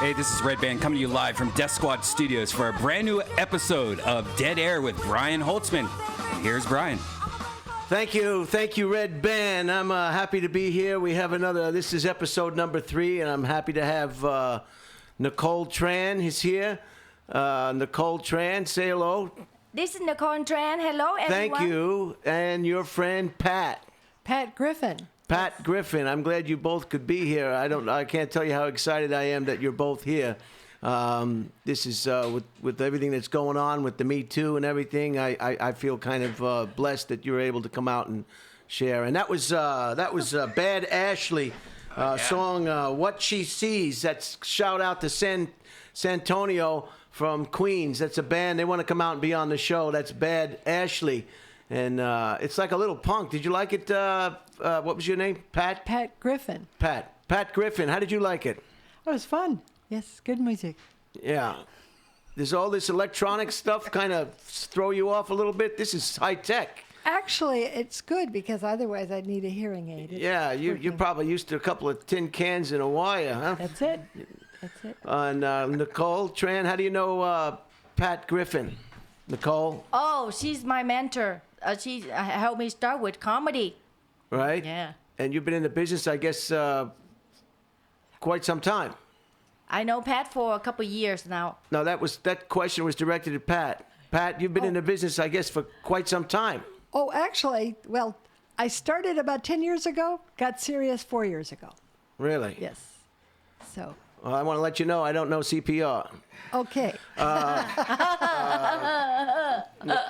Hey, this is Redban coming to you live from Death Squad Studios for a brand new episode of Dead Air with Brian Holtzman. And here's Brian. Thank you, Redban. I'm happy to be here. We have this is episode number 3, and I'm happy to have Nicole Tran is here. Nicole Tran, say hello. This is Nicole Tran. Hello, everyone. Thank you. And your friend, Pat. Pat Griffin. Pat Griffin. I'm glad you both could be here. I can't tell you how excited I am that you're both here. This is with everything that's going on with the Me Too and everything. I feel kind of blessed that you're able to come out and share. And that was Bad Ashley song "What She Sees." That's shout out to Santonio from Queens. That's a band. They want to come out and be on the show. That's Bad Ashley. And it's like a little punk. Did you like it? What was your name? Pat? Pat Griffin. Pat Griffin. How did you like it? It was fun. Yes, good music. Yeah. Does all this electronic stuff kind of throw you off a little bit? This is high tech. Actually, it's good because otherwise I'd need a hearing aid. Yeah, you're probably used to a couple of tin cans and a wire, huh? That's it. And Nicole Tran, how do you know Pat Griffin? Nicole? Oh, she's my mentor. She helped me start with comedy. Right? Yeah. And you've been in the business, I guess, quite some time. I know Pat for a couple years now. No, that question was directed at Pat. Pat, you've been in the business, I guess, for quite some time. Oh, actually, well, I started about 10 years ago, got serious 4 years ago. Really? Yes. So. Well, I want to let you know I don't know CPR. Okay.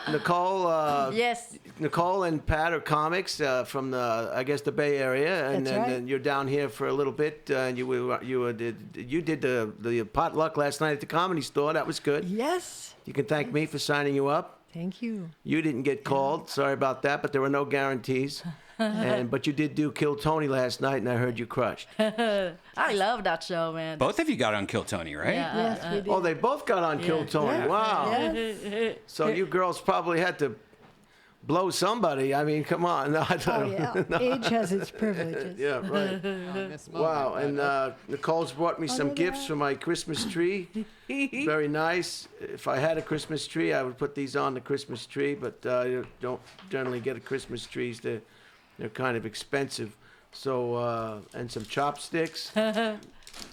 Nicole. Yes. Nicole and Pat are comics from the Bay Area, and That's right. then you're down here for a little bit. And you did the potluck last night at the Comedy Store. That was good. Yes. You can thank me for signing you up. Thank you. You didn't get called. Sorry about that, but there were no guarantees. But you did do Kill Tony last night, and I heard you crushed. I love that show, man. Both of you got on Kill Tony, right? Yeah. Yes, we did. Oh, they both got on Kill Tony. Yeah. Wow. Yes. So you girls probably had to blow somebody. I mean, come on. No, I Oh, don't. yeah. Age has its privileges. Yeah, right. Wow. And Nicole's brought me some gifts for my Christmas tree. Very nice. If I had a Christmas tree, I would put these on the Christmas tree, but you don't generally get a Christmas trees. They're kind of expensive. So, and some chopsticks.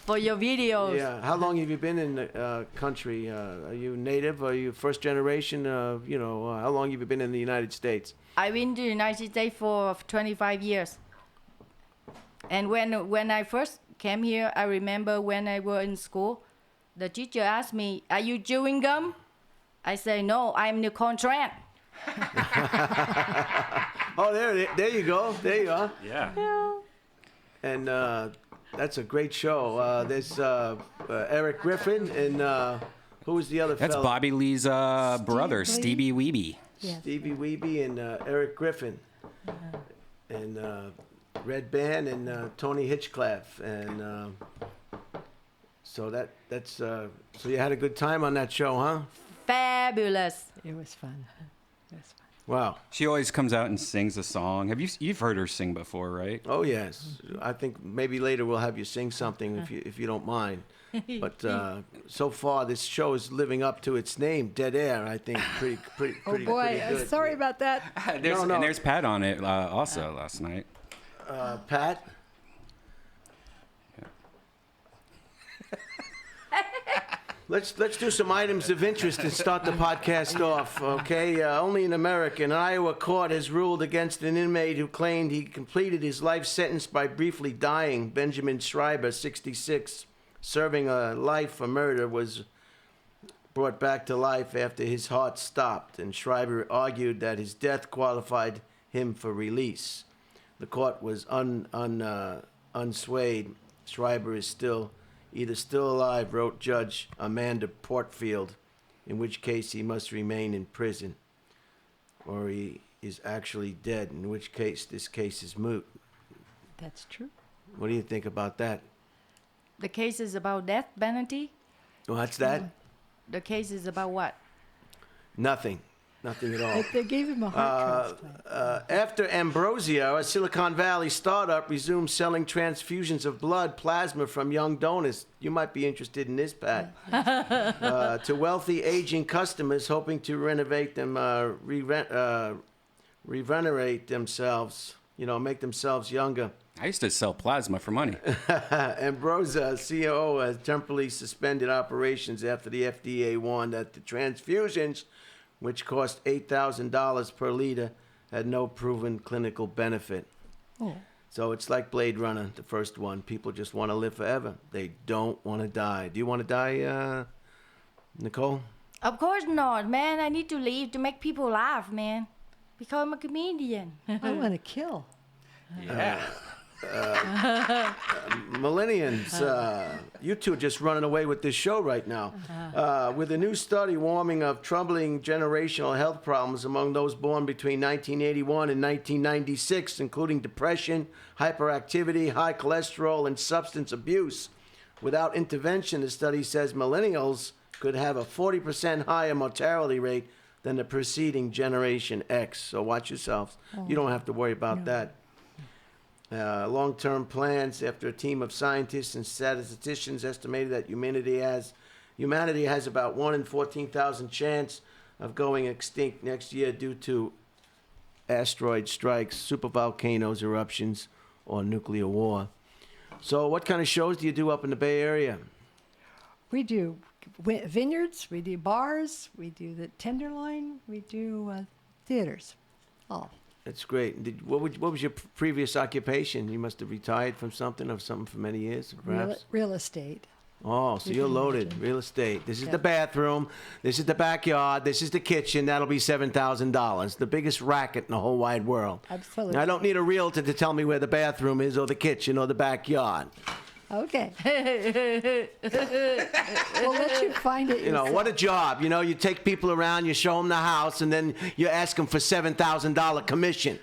For your videos. Yeah. How long have you been in the country? Are you native? Are you first generation? How long have you been in the United States? I've been to the United States for 25 years. And when I first came here, I remember when I was in school, the teacher asked me, "Are you chewing gum?" I say, "No, I'm Nicole Tran." Oh, there you go. There you are. Yeah. And that's a great show. There's Eric Griffin and who was the other That's fellow? Bobby Lee's brother, Stevie Weeby. Yes. Stevie Weeby and Eric Griffin. And Redban and Tony Hitchcliff. And so so you had a good time on that show, huh? Fabulous. It was fun. Wow. She always comes out and sings a song. You've heard her sing before, right? Oh yes. I think maybe later we'll have you sing something if you don't mind. But so far this show is living up to its name, Dead Air. I think pretty Oh, boy. pretty good. Sorry about that. No. No. And there's Pat on it also last night. Pat. Let's do some items of interest and start the podcast off, okay? Only in America, an Iowa court has ruled against an inmate who claimed he completed his life sentence by briefly dying. Benjamin Schreiber, 66, serving a life for murder, was brought back to life after his heart stopped, and Schreiber argued that his death qualified him for release. The court was unswayed. Schreiber is either still alive, wrote Judge Amanda Portfield, in which case he must remain in prison, or he is actually dead, in which case this case is moot. That's true. What do you think about that? The case is about death penalty? What's that? The case is about what? Nothing. Nothing at all. They gave him a heart transplant. After Ambrosia, a Silicon Valley startup, resumed selling transfusions of blood plasma from young donors. You might be interested in this, Pat. To wealthy aging customers hoping to renovate them, regenerate themselves, make themselves younger. I used to sell plasma for money. Ambrosia, CEO, has temporarily suspended operations after the FDA warned that the transfusions, which cost $8,000 per liter, had no proven clinical benefit. Oh. So it's like Blade Runner, the first one. People just want to live forever. They don't want to die. Do you want to die, Nicole? Of course not, man. I need to leave to make people laugh, man. Because I'm a comedian. I want to kill. Yeah. Millennials, you two are just running away with this show right now. With a new study warning of troubling generational health problems among those born between 1981 and 1996, including depression, hyperactivity, high cholesterol, and substance abuse. Without intervention, the study says millennials could have a 40% higher mortality rate than the preceding Generation X. So watch yourselves. You don't have to worry about that. Long-term plans after a team of scientists and statisticians estimated that humanity has about 1 in 14,000 chance of going extinct next year due to asteroid strikes, supervolcanoes, eruptions, or nuclear war. So what kind of shows do you do up in the Bay Area? We do vineyards, we do bars, we do the Tenderloin, we do theaters. All. That's great. What was your previous occupation? You must have retired from something for many years, perhaps? Real estate. Oh, so you're loaded. Real estate. This is the bathroom. This is the backyard. This is the kitchen. That'll be $7,000. The biggest racket in the whole wide world. Absolutely. I don't need a realtor to tell me where the bathroom is or the kitchen or the backyard. Okay. We'll let you find it yourself. What a job. You take people around, you show them the house, and then you ask them for $7,000 commission.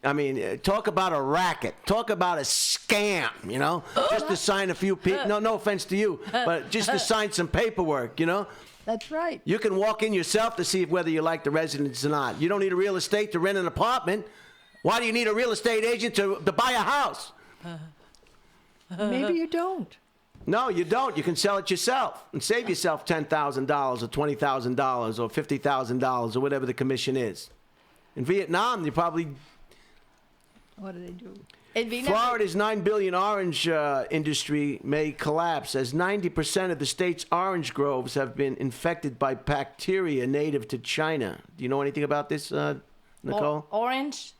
I mean, talk about a racket. Talk about a scam, just to sign a few people. No offense to you, but just to sign some paperwork, That's right. You can walk in yourself to see whether you like the residence or not. You don't need a real estate to rent an apartment. Why do you need a real estate agent to buy a house? Maybe you don't. No, you don't. You can sell it yourself and save yourself $10,000 or $20,000 or $50,000 or whatever the commission is. In Vietnam, you probably... What do they do? Florida's $9 billion orange industry may collapse as 90% of the state's orange groves have been infected by bacteria native to China. Do you know anything about this, Nicole? Orange?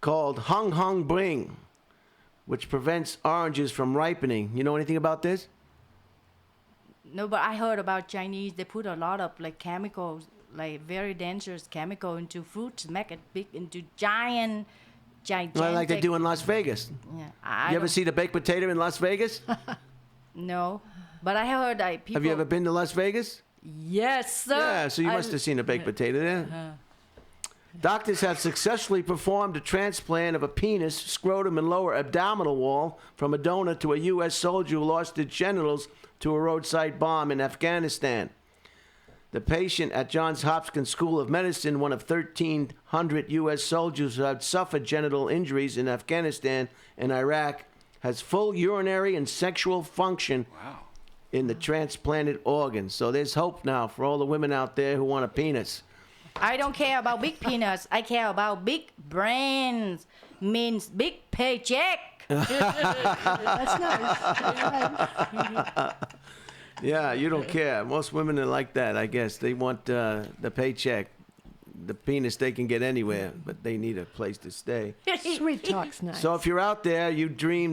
Called Hung Hung Bring, which prevents oranges from ripening. You know anything about this? No, but I heard about Chinese. They put a lot of chemicals, very dangerous chemical into fruits, make it big into gigantic. Well, like they do in Las Vegas. Yeah, You ever see the baked potato in Las Vegas? No, but I heard people. Have you ever been to Las Vegas? Yes, sir. Yeah, so you must have seen a baked potato there. Doctors have successfully performed a transplant of a penis, scrotum, and lower abdominal wall from a donor to a U.S. soldier who lost his genitals to a roadside bomb in Afghanistan. The patient at Johns Hopkins School of Medicine, one of 1,300 U.S. soldiers who had suffered genital injuries in Afghanistan and Iraq, has full urinary and sexual function in the transplanted organs. So there's hope now for all the women out there who want a penis. I don't care about big peanuts. I care about big brains. Means big paycheck. That's nice. Yeah, you don't care. Most women are like that, I guess. They want the paycheck. The penis they can get anywhere, but they need a place to stay. Sweet talk's nice. So if you're out there,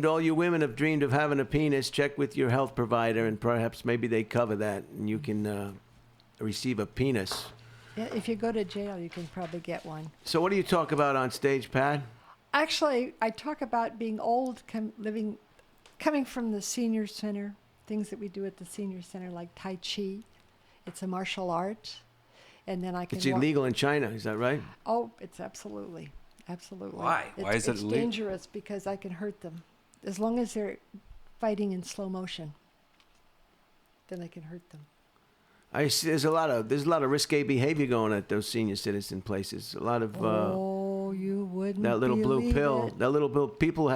all you women have dreamed of having a penis, check with your health provider, and perhaps maybe they cover that, and you can receive a penis. Yeah, if you go to jail, you can probably get one. So what do you talk about on stage, Pat? Actually, I talk about being old, coming from the senior center, things that we do at the senior center, like Tai Chi. It's a martial art. And then I can It's illegal in China, is that right? Oh, it's absolutely. Why? Why is it It's illegal? dangerous because I can hurt them. As long as they're fighting in slow motion, then I can hurt them. I see there's a lot of risque behavior going at those senior citizen places. A lot of you wouldn't that little blue believe pill. it. That little pill. People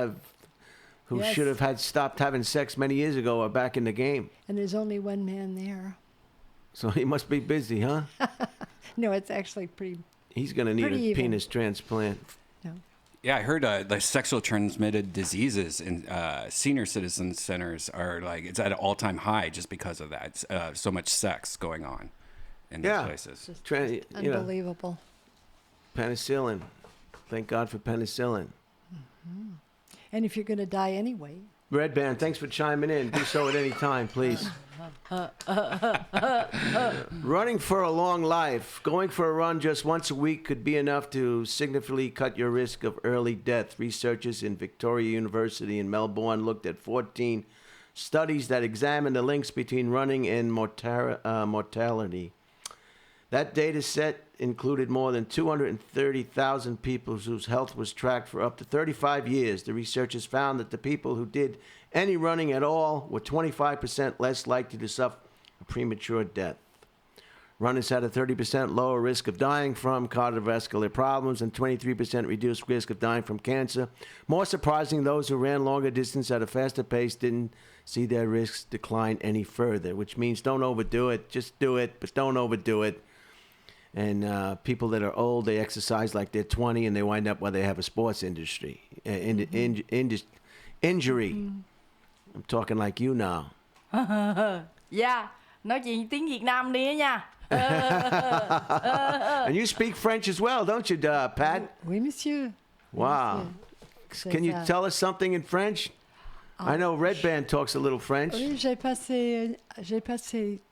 who Yes. should have stopped having sex many years ago are back in the game. And there's only one man there. So he must be busy, huh? No, it's actually pretty. He's gonna need Pretty a even. penis transplant. No. Yeah, I heard the sexual transmitted diseases in senior citizen centers are like it's at an all-time high just because of that. So much sex going on in these Yeah. places. Unbelievable. Penicillin. Thank God for penicillin. And if you're going to die anyway, Redban, thanks for chiming in. Do so at any time, please. Running for a long life. Going for a run just once a week could be enough to significantly cut your risk of early death. Researchers in Victoria University in Melbourne looked at 14 studies that examined the links between running and mortality. That data set included more than 230,000 people whose health was tracked for up to 35 years. The researchers found that the people who did any running at all were 25% less likely to suffer a premature death. Runners had a 30% lower risk of dying from cardiovascular problems and 23% reduced risk of dying from cancer. More surprising, those who ran longer distance at a faster pace didn't see their risks decline any further, which means don't overdo it. Just do it, but don't overdo it. And people that are old, they exercise like they're 20 and they wind up where they have a sports industry, injury. I'm talking like you now. Yeah, nói chuyện tiếng Việt Nam đi á nha. And you speak French as well, don't you, Pat? oui, monsieur. Wow. C'est Can you ça. tell us something in French? I know Redban talks a little French. Oui, j'ai passé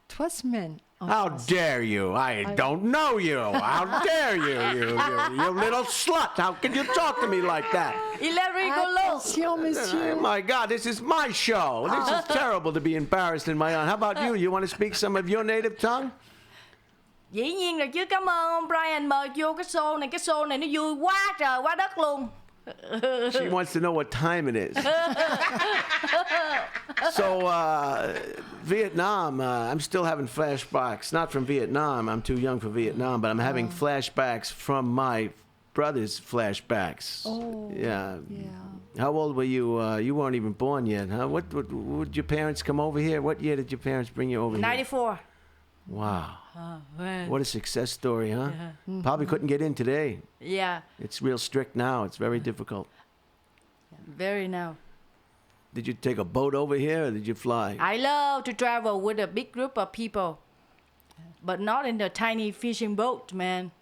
3 semaines. en How France. dare you? I don't know you. How dare you, you little slut. How can you talk to me like that? Il est rigolo. Attention, Oh, monsieur. my God, this is my show. This is terrible to be embarrassed in my own. How about you? You want to speak some of your native tongue? Dĩ nhiên rồi chứ, cảm ơn ông Brian mời vô cái show này nó vui quá trời quá đất luôn. She wants to know what time it is. So, Vietnam, I'm still having flashbacks. Not from Vietnam. I'm too young for Vietnam, but I'm having flashbacks from my brother's flashbacks. Oh, Yeah. yeah. How old were you? You weren't even born yet, huh? What would your parents come over here? What year did your parents bring you over here? 94. Wow. Well, What a success story, huh? Probably couldn't get in today. yeah, It's real strict now. It's very difficult. very now. Did you take a boat over here or did you fly? I love to travel with a big group of people, but not in the tiny fishing boat, man.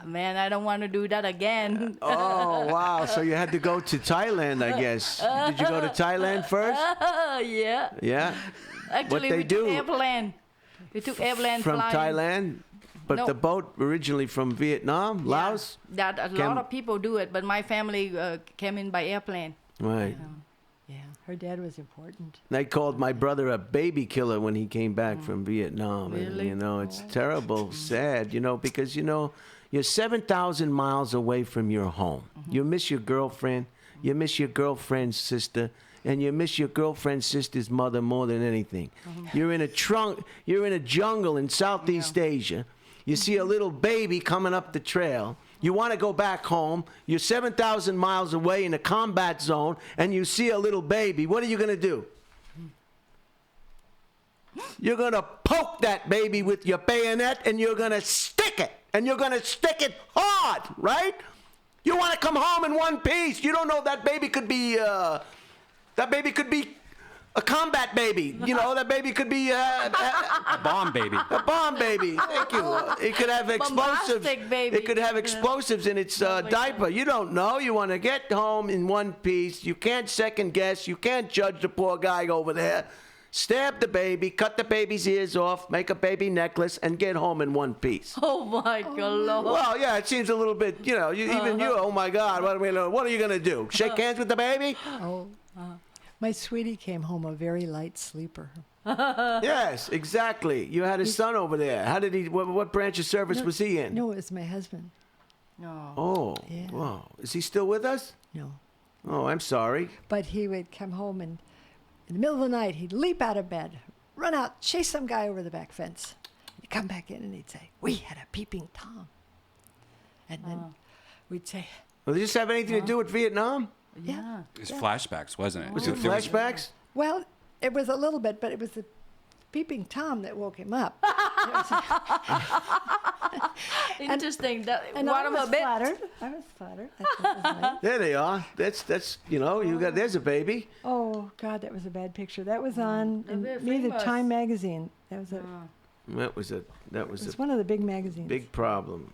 Man, I don't want to do that again. Oh, wow. So you had to go to Thailand, I guess. Did you go to Thailand first? Yeah. Yeah. Actually, they we took do- airplane. We took airplane From flying. Thailand? But No. the boat originally from Vietnam, Yeah, Laos? that a lot of people do it, but my family came in by airplane. Right. Yeah, her dad was important. They called my brother a baby killer when he came back from Vietnam. Really? And, it's terrible, sad, because, you're 7,000 miles away from your home. You miss your girlfriend. You miss your girlfriend's sister. And you miss your girlfriend's sister's mother more than anything. You're in a jungle in Southeast Asia. You see a little baby coming up the trail. You want to go back home. You're 7,000 miles away in a combat zone, and you see a little baby. What are you going to do? You're going to poke that baby with your bayonet, and you're going to stick it. And you're going to stick it hard, right? You want to come home in one piece. You don't know that baby could be... That baby could be a combat baby. That baby could be A bomb baby. a bomb baby. Thank you. It could have explosives. Bombastic baby. It could have explosives in its diaper. You don't know. You want to get home in one piece. You can't second guess. You can't judge the poor guy over there. Stab the baby, cut the baby's ears off, make a baby necklace, and get home in one piece. Oh my God, Lord. Well, yeah, it seems a little bit, even you, oh my God, what are you going to do? Shake hands with the baby? Oh, my sweetie came home a very light sleeper. Yes, exactly. You had a son over there. How did he? What branch of service was he in? No, it was my husband. No. Oh, Yeah. wow. Is he still with us? No. Oh, I'm sorry. But he would come home and in the middle of the night, he'd leap out of bed, run out, chase some guy over the back fence. He'd come back in and he'd say, we had a peeping Tom. And then we'd say, Well, did this have anything to do with Vietnam? yeah. It was flashbacks, wasn't it? Was it flashbacks? Well, it was a little bit, but it was the peeping Tom that woke him up. Interesting. That And one I of was her bit. flattered. I was flattered. I thought it was nice. There they are. That's you know, you got there's a baby. Oh, God, that was a bad picture. That was on They're very maybe the famous. Time magazine. That was That was it was a one of the big magazines. big problem.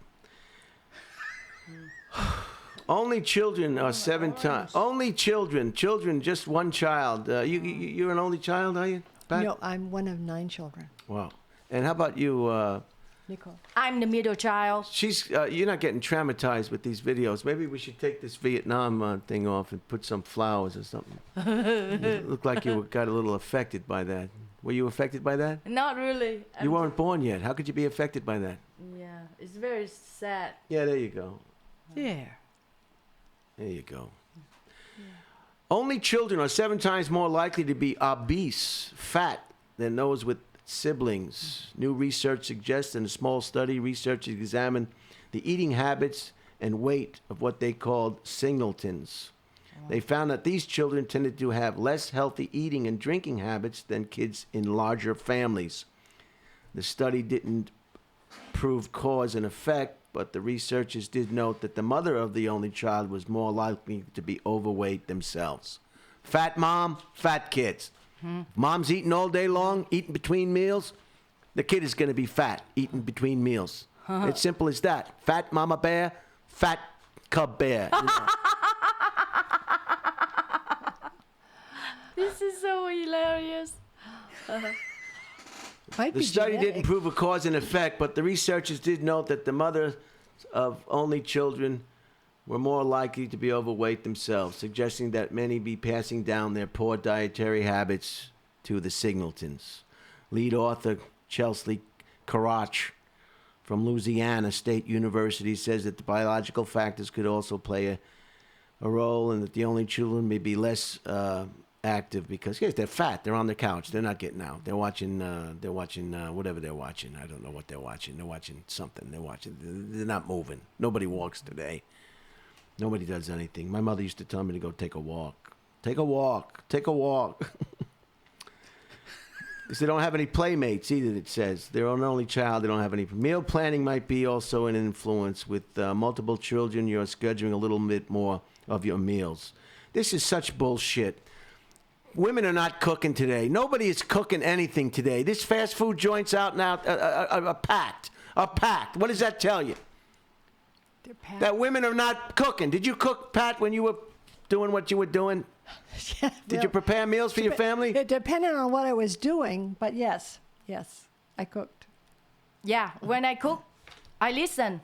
Only children are 7 times. Only children, just one child. You're an only child, are you? Pat? No, I'm one of 9 children. Wow. And how about you? Nicole. I'm the middle child. She's you're not getting traumatized with these videos. Maybe we should take this Vietnam thing off and put some flowers or something. You look like you got a little affected by that. Were you affected by that? Not really. You weren't born yet. How could you be affected by that? Yeah, it's very sad. Yeah, there you go. There. There you go. Only children are 7 times more likely to be obese, fat, than those with siblings. New research suggests in a small study, researchers examined the eating habits and weight of what they called singletons. They found that these children tended to have less healthy eating and drinking habits than kids in larger families. The study didn't prove cause and effect, but the researchers did note that the mother of the only child was more likely to be overweight themselves. Fat mom, fat kids. Mom's eating all day long, eating between meals. The kid is going to be fat, eating between meals. It's simple as that. Fat mama bear, fat cub bear. You know. This is so hilarious. Might The be study genetic. didn't prove a cause and effect, but the researchers did note that the mothers of only children were more likely to be overweight themselves, suggesting that many be passing down their poor dietary habits to the singletons. Lead author Chelsea Karach from Louisiana State University says that the biological factors could also play a role, and that the only children may be less active because yes, they're fat. They're on the couch. They're not getting out. They're watching whatever they're watching. I don't know what they're watching. They're watching something. They're not moving. Nobody walks today. Nobody does anything. My mother used to tell me to go take a walk. Take a walk. Take a walk. Because they don't have any playmates either, it says. They're an only child. They don't have any. Meal planning might be also an influence. With multiple children, you're scheduling a little bit more of your meals. This is such bullshit. Women are not cooking today. Nobody is cooking anything today. This fast food joints out now are packed. Are packed. What does that tell you? They're packed. That women are not cooking. Did you cook, Pat, when you were doing what you were doing? Yeah, Did you well, prepare meals for your family? It depended on what I was doing, but yes, I cooked. Yeah, when I cook, I listen.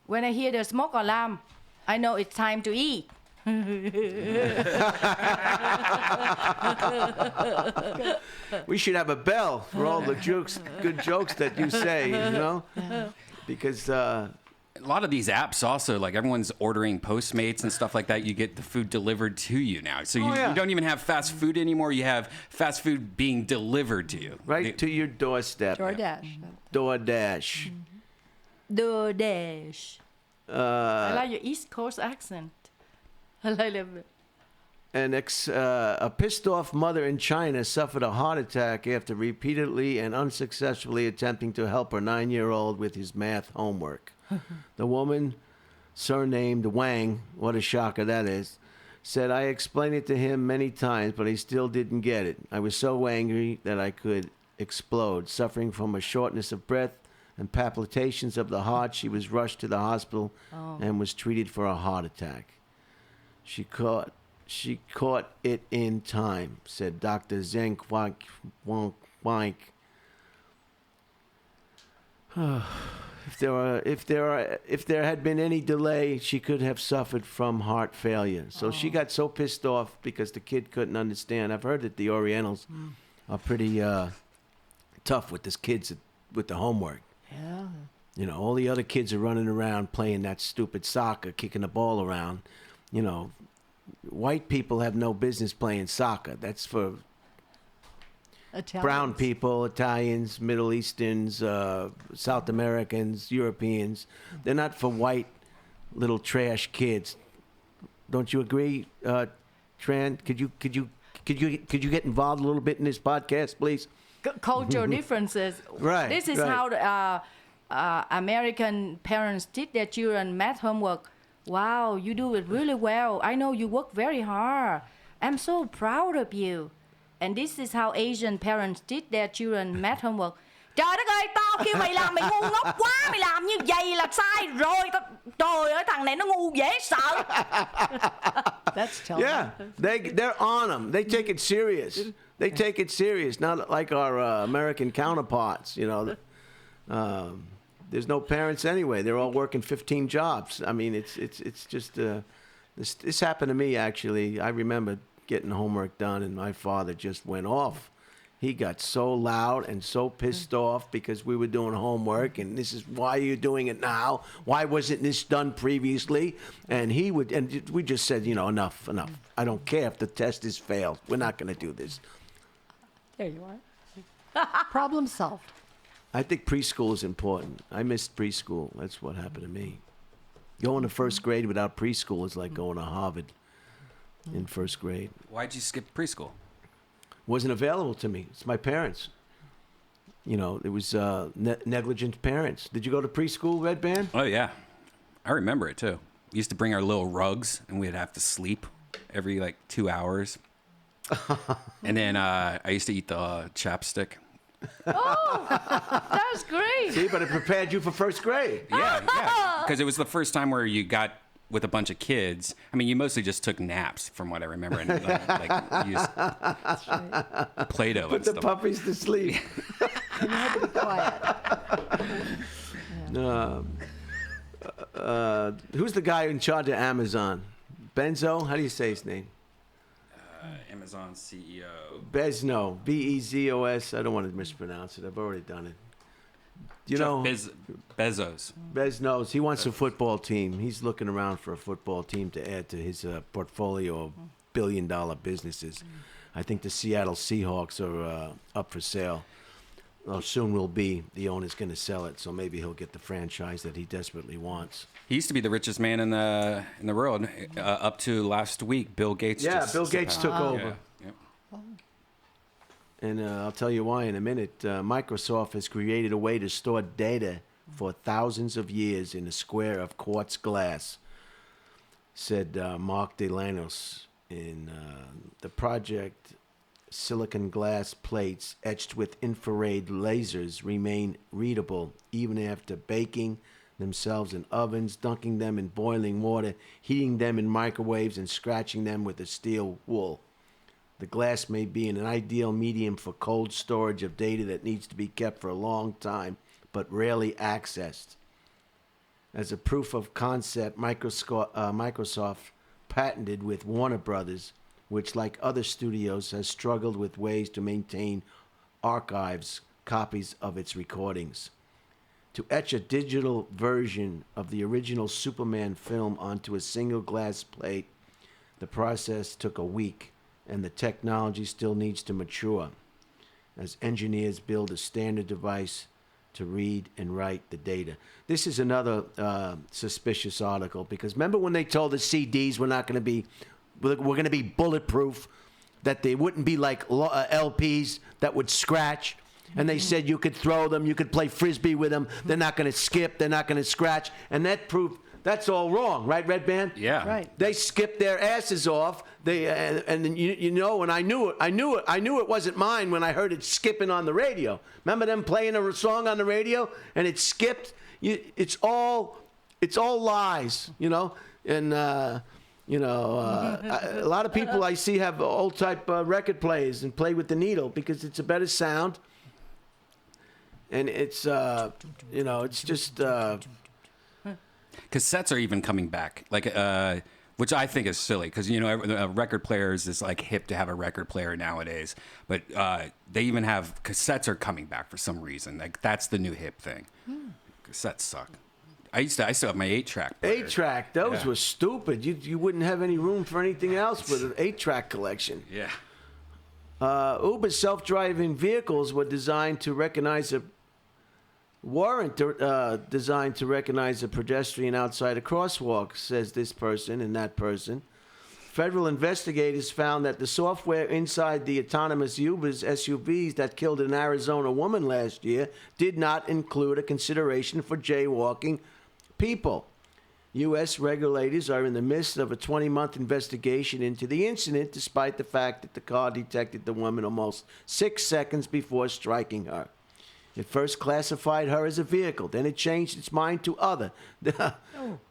When I hear the smoke alarm, I know it's time to eat. We should have a bell for all the good jokes that you say, you know? Because A lot of these apps also, like everyone's ordering Postmates and stuff like that. You get the food delivered to you now. So you don't even have fast food anymore. You have fast food being delivered to you. right to your doorstep. DoorDash. DoorDash. DoorDash. I like your East Coast accent. I like it. A pissed-off mother in China suffered a heart attack after repeatedly and unsuccessfully attempting to help her 9-year-old with his math homework. The woman, surnamed Wang, what a shocker that is, said, "I explained it to him many times, but he still didn't get it. I was so angry that I could explode." Suffering from a shortness of breath and palpitations of the heart, she was rushed to the hospital and was treated for a heart attack. She caught it in time, said Dr. Zheng Wank. If there had been any delay, she could have suffered from heart failure. So she got so pissed off because the kid couldn't understand. I've heard that the Orientals are pretty tough with this kids with the homework. Yeah. You know, all the other kids are running around playing that stupid soccer, kicking the ball around. You know, white people have no business playing soccer. That's for brown people, Italians, Middle Easterns, South Americans, Europeans. They're not for white little trash kids. Don't you agree, Tran? Could you get involved a little bit in this podcast, please? Cultural differences. Right. This is how American parents teach their children math homework. Wow, you do it really well. I know you work very hard. I'm so proud of you. And this is how Asian parents teach their children math homework. Trời đất ơi, tao kêu mày làm mày ngu ngốc quá, mày làm như vậy là sai rồi. Trời ơi, thằng này nó ngu dễ sợ. That's telling. Yeah, they're on them. They take it serious. They take it serious, not like our American counterparts. You know, there's no parents anyway. They're all working 15 jobs. I mean, it's just this happened to me actually. I remember getting homework done, and my father just went off. He got so loud and so pissed off because we were doing homework, and this is why you're doing it now. Why wasn't this done previously? And we just said, you know, enough. I don't care if the test is failed. We're not going to do this. There you are. Problem solved. I think preschool is important. I missed preschool. That's what happened to me. Going to first grade without preschool is like going to Harvard in first grade. Why'd you skip preschool? Wasn't available to me. It's my parents. You know, it was negligent parents. Did you go to preschool, Redban? Oh, yeah. I remember it, too. We used to bring our little rugs, and we'd have to sleep every, 2 hours. And then I used to eat the chapstick. Oh, that's great. See, but it prepared you for first grade. Yeah. Because it was the first time where you got with a bunch of kids. I mean, you mostly just took naps, from what I remember, and used Play-Doh Put and the stuff. puppies to sleep. And you had to be quiet. Who's the guy in charge of Amazon? Benzo? How do you say his name? Amazon CEO. Bezos. Bezos. I don't want to mispronounce it. I've already done it. You know, Bezos. Bezos. He wants a football team. He's looking around for a football team to add to his portfolio of billion-dollar businesses. I think the Seattle Seahawks are up for sale. Well, soon will be. The owner's going to sell it, so maybe he'll get the franchise that he desperately wants. He used to be the richest man in the world up to last week. Bill Gates. Bill Gates took over. Yeah. And I'll tell you why in a minute. Microsoft has created a way to store data for thousands of years in a square of quartz glass, said Mark Delanos. In the project, silicon glass plates etched with infrared lasers remain readable even after baking themselves in ovens, dunking them in boiling water, heating them in microwaves, and scratching them with a steel wool. The glass may be an ideal medium for cold storage of data that needs to be kept for a long time, but rarely accessed. As a proof of concept, Microsoft patented with Warner Brothers, which, like other studios, has struggled with ways to maintain archives, copies of its recordings. To etch a digital version of the original Superman film onto a single glass plate, the process took a week, and the technology still needs to mature as engineers build a standard device to read and write the data. This is another suspicious article, because remember when they told us CDs we're going to be bulletproof, that they wouldn't be like LPs that would scratch, and they said you could throw them, you could play frisbee with them, they're not going to skip, they're not going to scratch, and that proved that's all wrong, right, Redban? Yeah. Right. They skipped their asses off. And you know, and I knew it wasn't mine when I heard it skipping on the radio. Remember them playing a song on the radio and it skipped? It's all lies, you know. And a lot of people I see have old type record players and play with the needle because it's a better sound. And it's it's just. Cassettes are even coming back, which I think is silly, because record players is like hip to have a record player nowadays, but they even have cassettes are coming back for some reason. Like that's the new hip thing. Cassettes suck. I still have my 8-track. 8-track, those were stupid. You wouldn't have any room for anything else with an 8-track collection. Yeah. Uber's self-driving vehicles were designed to recognize designed to recognize a pedestrian outside a crosswalk, says this person and that person. Federal investigators found that the software inside the autonomous Uber's SUVs that killed an Arizona woman last year did not include a consideration for jaywalking people. U.S. regulators are in the midst of a 20-month investigation into the incident, despite the fact that the car detected the woman almost 6 seconds before striking her. It first classified her as a vehicle, then it changed its mind to other,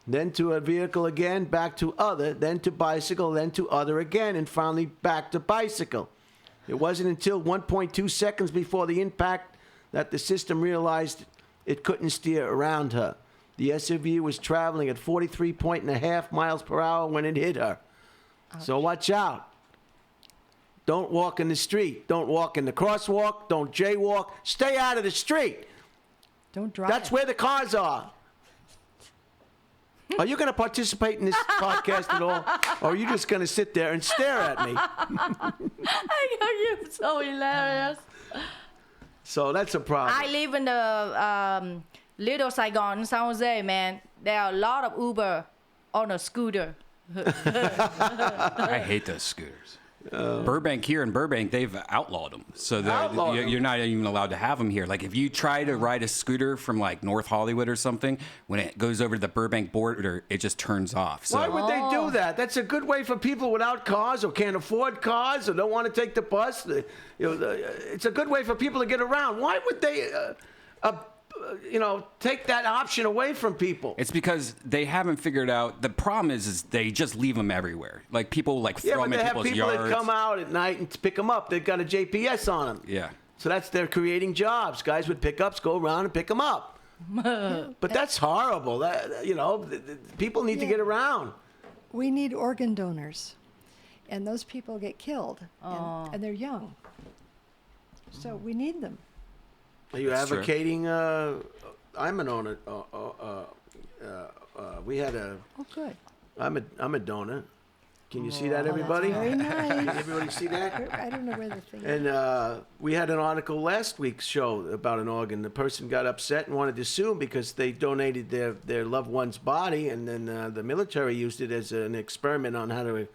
then to a vehicle again, back to other, then to bicycle, then to other again, and finally back to bicycle. It wasn't until 1.2 seconds before the impact that the system realized it couldn't steer around her. The SUV was traveling at 43.5 miles per hour when it hit her. So watch out. Don't walk in the street. Don't walk in the crosswalk. Don't jaywalk. Stay out of the street. Don't drive. That's where the cars are. Are you going to participate in this podcast at all? Or are you just going to sit there and stare at me? I know you're so hilarious. So that's a problem. I live in the Little Saigon, San Jose, man. There are a lot of Uber on a scooter. I hate those scooters. Burbank, here in Burbank, they've outlawed them. So you're not even allowed to have them here. Like if you try to ride a scooter from like North Hollywood or something, when it goes over to the Burbank border, it just turns off. So Why would they do that? That's a good way for people without cars or can't afford cars or don't want to take the bus. It's a good way for people to get around. Why would they take that option away from people? It's because they haven't figured out. The problem is they just leave them everywhere. Like people like throw them in people's yards. Yeah, but they have people that come out at night and pick them up. They've got a GPS on them. Yeah. So they're creating jobs. Guys with pickups go around and pick them up. But that's horrible. People need to get around. We need organ donors, and those people get killed, and they're young. So we need them. Are you That's advocating? I'm an owner. We had a. Oh, good. I'm a donor. Can you see that, everybody? Very nice. Can everybody see that? I don't know where the thing is. And we had an article last week's show about an organ. The person got upset and wanted to sue because they donated their loved one's body, and then the military used it as an experiment on how to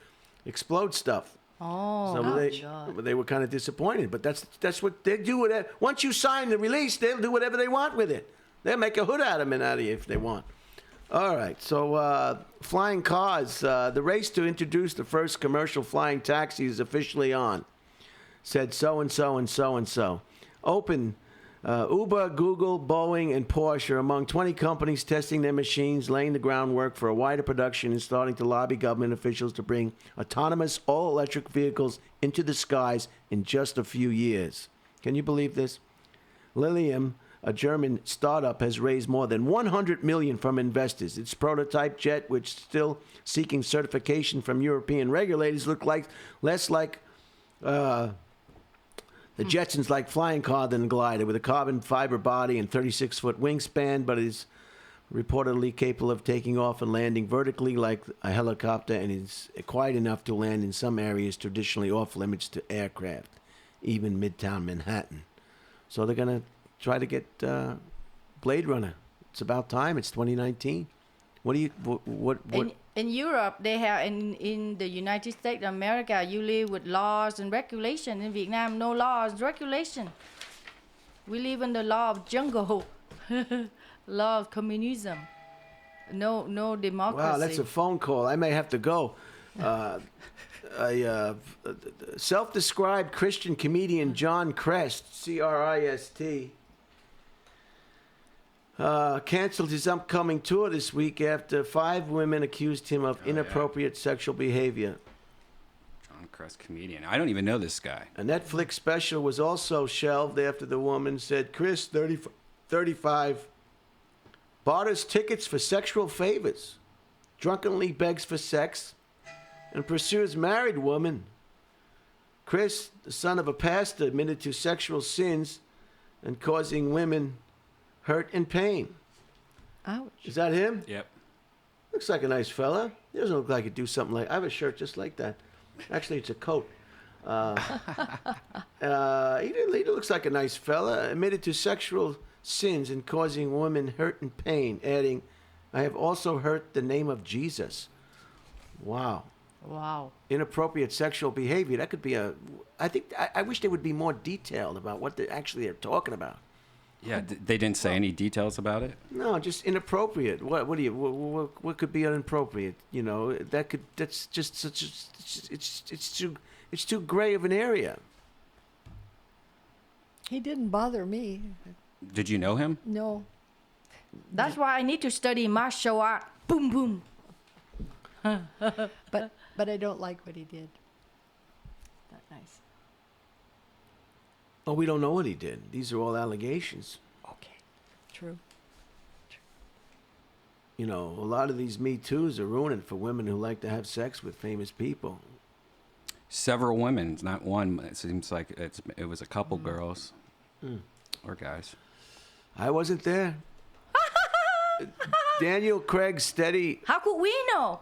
explode stuff. So they were kind of disappointed, but that's what they do with it. Once you sign the release, they'll do whatever they want with it. They'll make a hood out of it out of you if they want. All right, so flying cars. The race to introduce the first commercial flying taxi is officially on, said so-and-so and so-and-so. Open. Uber, Google, Boeing, and Porsche are among 20 companies testing their machines, laying the groundwork for a wider production and starting to lobby government officials to bring autonomous all-electric vehicles into the skies in just a few years. Can you believe this? Lilium, a German startup, has raised more than $100 million from investors. Its prototype jet, which is still seeking certification from European regulators, look less like the Jetson's like flying car than glider, with a carbon fiber body and 36-foot wingspan, but is reportedly capable of taking off and landing vertically like a helicopter, and is quiet enough to land in some areas traditionally off limits to aircraft, even Midtown Manhattan. So they're going to try to get Blade Runner. It's about time. It's 2019. What do you what? In Europe, they have in the United States of America, you live with laws and regulation. In Vietnam, no laws, regulation. We live in the law of jungle, law of communism. No democracy. Wow, that's a phone call. I may have to go. A self-described Christian comedian John Crist, C-R-I-S-T, canceled his upcoming tour this week after 5 women accused him of inappropriate sexual behavior. John Crist, comedian. I don't even know this guy. A Netflix special was also shelved after the woman said Chris, 35, barters tickets for sexual favors, drunkenly begs for sex, and pursues married woman. Chris, the son of a pastor, admitted to sexual sins and causing women hurt and pain. Ouch. Is that him? Yep. Looks like a nice fella. He doesn't look like he'd do something like... I have a shirt just like that. Actually, it's a coat. He looks like a nice fella. Admitted to sexual sins and causing women hurt and pain, adding, I have also hurt the name of Jesus. Wow. Wow. Inappropriate sexual behavior. That could be I wish they would be more detailed about what they actually are talking about. Yeah, they didn't say any details about it. No, just inappropriate. What could be inappropriate? You know, that's just such it's too gray of an area. He didn't bother me. Did you know him? No. That's why I need to study martial art. Boom, boom. But I don't like what he did. Not nice. Oh, we don't know what he did. These are all allegations. Okay. True. You know, a lot of these Me Too's are ruining for women who like to have sex with famous people. Several women, not one. It seems like it was a couple girls or guys. I wasn't there. Daniel Craig Steady. How could we know?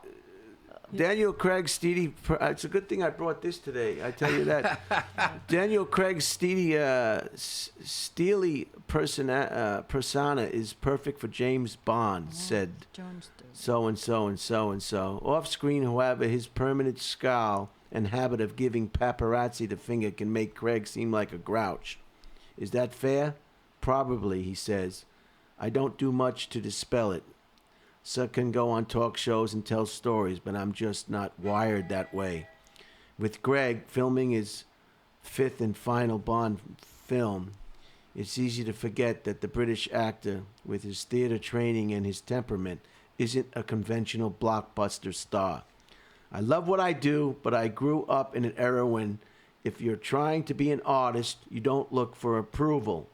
Daniel Craig Steady. It's a good thing I brought this today. I tell you that. Daniel Craig Steady Steely persona is perfect for James Bond, said so and so and so and so. Off screen, however, his permanent scowl and habit of giving paparazzi the finger can make Craig seem like a grouch. Is that fair? Probably, he says. I don't do much to dispel it. So can go on talk shows and tell stories, but I'm just not wired that way. With Greg filming his fifth and final Bond film, it's easy to forget that the British actor, with his theater training and his temperament, isn't a conventional blockbuster star. I love what I do, but I grew up in an era when if you're trying to be an artist, you don't look for approval.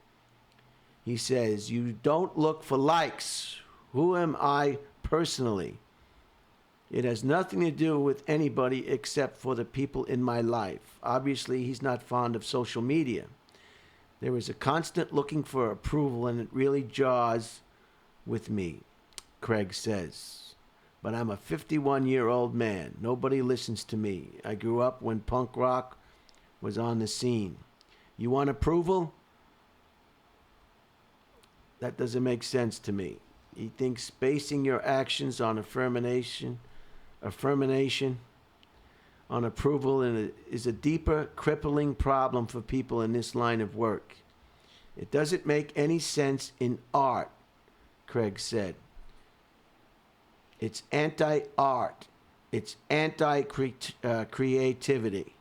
He says, you don't look for likes. Who am I personally? It has nothing to do with anybody except for the people in my life. Obviously, he's not fond of social media. There is a constant looking for approval, and it really jars with me, Craig says. But I'm a 51-year-old man. Nobody listens to me. I grew up when punk rock was on the scene. You want approval? That doesn't make sense to me. He thinks basing your actions on affirmation on approval is a deeper, crippling problem for people in this line of work. It doesn't make any sense in art, Craig said. It's anti-art. It's anti-creativity.